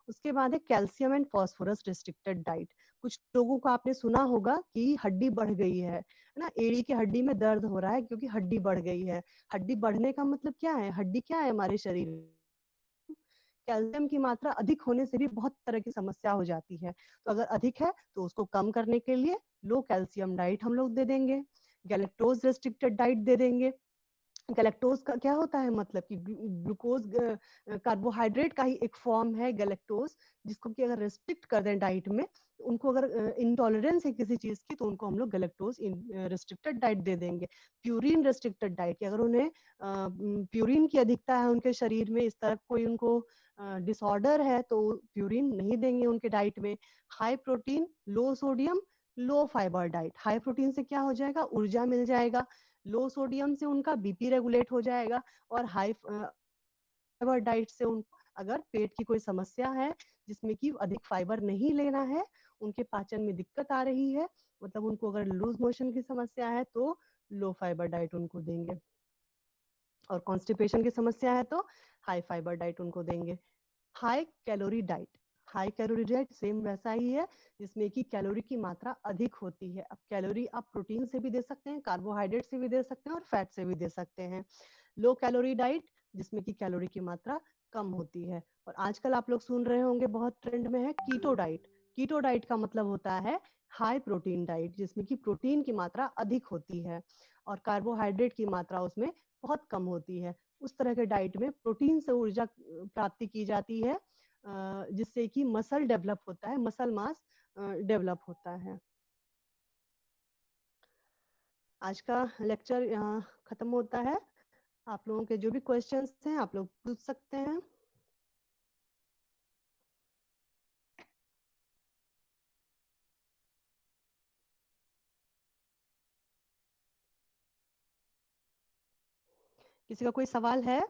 उसके बाद है calcium and phosphorus restricted diet. कुछ लोगों को आपने सुना होगा कि हड्डी बढ़ गई है ना, एड़ी की हड्डी में दर्द हो रहा है क्योंकि हड्डी बढ़ गई है। हड्डी बढ़ने का मतलब क्या है? हड्डी क्या है हमारे शरीर में? कैल्शियम की मात्रा अधिक होने से भी बहुत तरह की समस्या हो जाती है। तो अगर अधिक है तो उसको कम करने के लिए लो कैल्शियम डाइट हम लोग दे देंगे। गैलेक्टोज रेस्ट्रिक्टेड डाइट दे देंगे। गैलेक्टोज का क्या होता है? मतलब कि ग्लूकोज कार्बोहाइड्रेट का ही एक फॉर्म है गैलेक्टोज, जिसको कि अगर रेस्ट्रिक्ट कर दें डाइट में, तो उनको अगर इंटॉलरेंस है किसी चीज की तो उनको हम लोग गैलेक्टोज रेस्ट्रिक्टेड डाइट दे देंगे। प्यूरिन रेस्ट्रिक्टेड डाइट, अगर उन्हें प्यूरिन की अधिकता है उनके शरीर में, इस तरह कोई उनको डिसऑर्डर है तो प्यूरिन नहीं देंगे उनके डाइट में। हाई प्रोटीन लो सोडियम लो फाइबर डाइट। हाई प्रोटीन से क्या हो जाएगा? ऊर्जा मिल जाएगा। लो सोडियम से उनका बीपी रेगुलेट हो जाएगा। और हाई फाइबर डाइट से उनको अगर पेट की कोई समस्या है जिसमें कि अधिक फाइबर नहीं लेना है, उनके पाचन में दिक्कत आ रही है, मतलब उनको अगर लूज मोशन की समस्या है तो लो फाइबर डाइट उनको देंगे। और कॉन्स्टिपेशन की समस्या है तो हाई फाइबर डाइट उनको देंगे। High calorie diet, high calorie diet same वैसा ही है जिसमें कि कैलोरी की मात्रा अधिक होती है। अब कैलोरी आप प्रोटीन से भी दे सकते हैं, कार्बोहाइड्रेट से भी दे सकते हैं और फैट से भी दे सकते हैं। लो कैलोरी डाइट जिसमें कि कैलोरी की मात्रा कम होती है। और आजकल आप लोग सुन रहे होंगे बहुत ट्रेंड में है कीटो डाइट। कीटो डाइट का मतलब होता है हाई प्रोटीन डाइट, जिसमें कि प्रोटीन की मात्रा अधिक होती है और कार्बोहाइड्रेट की मात्रा उसमें बहुत कम होती है। उस तरह के डाइट में प्रोटीन से ऊर्जा प्राप्ति की जाती है, जिससे कि मसल डेवलप होता है, मसल मास डेवलप होता है। आज का लेक्चर यहाँ खत्म होता है। आप लोगों के जो भी क्वेश्चंस हैं आप लोग पूछ सकते हैं। किसी का कोई सवाल है?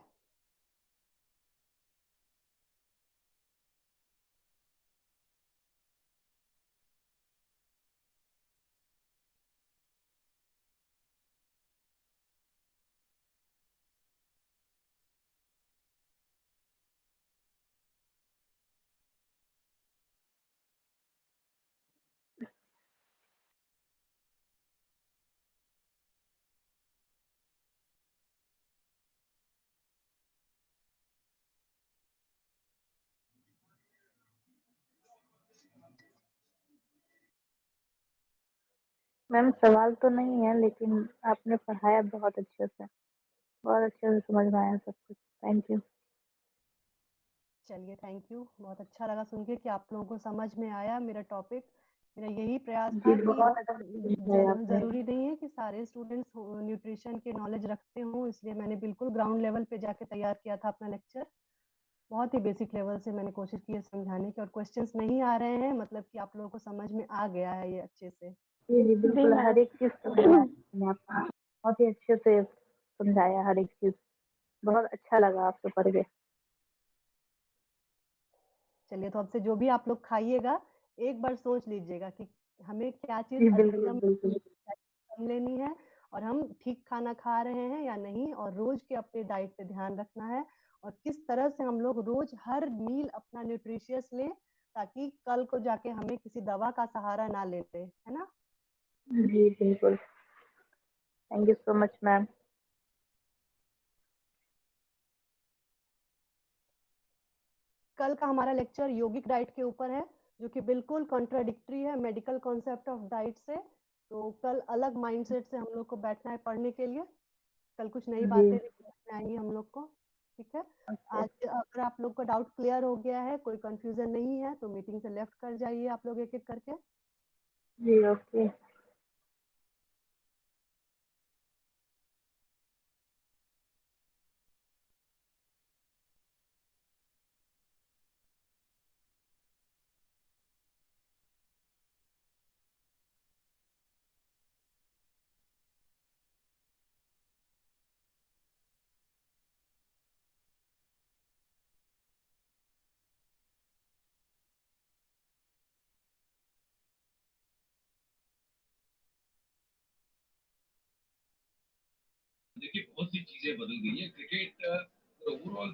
मैम सवाल तो नहीं है, लेकिन आपने पढ़ाया बहुत अच्छे से, बहुत अच्छे से समझ में आया सब कुछ। Thank you. चलिए, थैंक यू। बहुत अच्छा लगा सुन के कि आप लोगों को समझ में आया मेरा टॉपिक। मेरा यही प्रयास जी था कि बहुत अच्छे से समझाया आपने। जरूरी नहीं है कि सारे स्टूडेंट्स न्यूट्रिशन के नॉलेज रखते हों, इसलिए मैंने बिल्कुल ग्राउंड लेवल पे जाके तैयार किया था अपना लेक्चर। बहुत ही बेसिक लेवल से मैंने कोशिश की है समझाने की, और क्वेश्चंस नहीं आ रहे हैं मतलब कि आप लोगों को समझ में आ गया है ये अच्छे से। जी जी बिल्कुल, हर एक चीज समझाया आपने, आपने बहुत ही अच्छे से समझाया हर एक चीज। बहुत अच्छा लगा आपसे पढ़ के। चलिए, तो अब से जो भी आप लोग खाइएगा, एक बार सोच लीजिएगा कि हमें क्या चीज जी बिल्कुल अधिकतम बिल्कुल। कम लेनी है, और हम ठीक खाना खा रहे हैं या नहीं, और रोज के अपने डाइट पे ध्यान रखना है, और किस तरह से हम लोग रोज हर मील अपना न्यूट्रिशियस लें, ताकि कल को जाके हमें किसी दवा का सहारा ना लेते, है ना। जी बिल्कुल। Thank you so much ma'am. कल का हमारा लेक्चर यौगिक डाइट के ऊपर है, जो कि बिल्कुल कॉन्ट्राडिक्टरी है मेडिकल कॉन्सेप्ट ऑफ डाइट से। तो कल अलग माइंडसेट से हम लोग को बैठना है पढ़ने के लिए। कल कुछ नई जी बातें समझ में आएंगी हम लोग को। ठीक है। ओके। आज अगर आप लोग का डाउट क्लियर हो गया है, कोई कंफ्यूजन नहीं है, तो मीटिंग से लेफ्ट कर जाइए आप लोग एक एक करके। जी ओके। देखिए बहुत सी चीजें बदल गई हैं। क्रिकेट ओवरऑल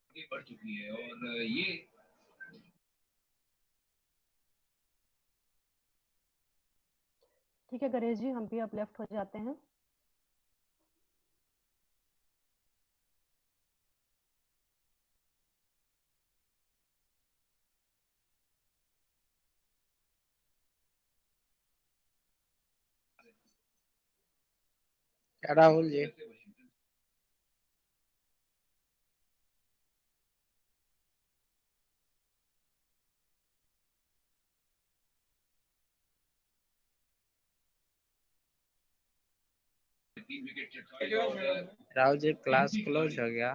आगे बढ़ चुकी है और ये ठीक है गणेश जी, हम भी अब लेफ्ट हो जाते हैं। क्या राहुल जी? तीन विकेट चटकाए और राहुल जी क्लास क्लोज हो गया।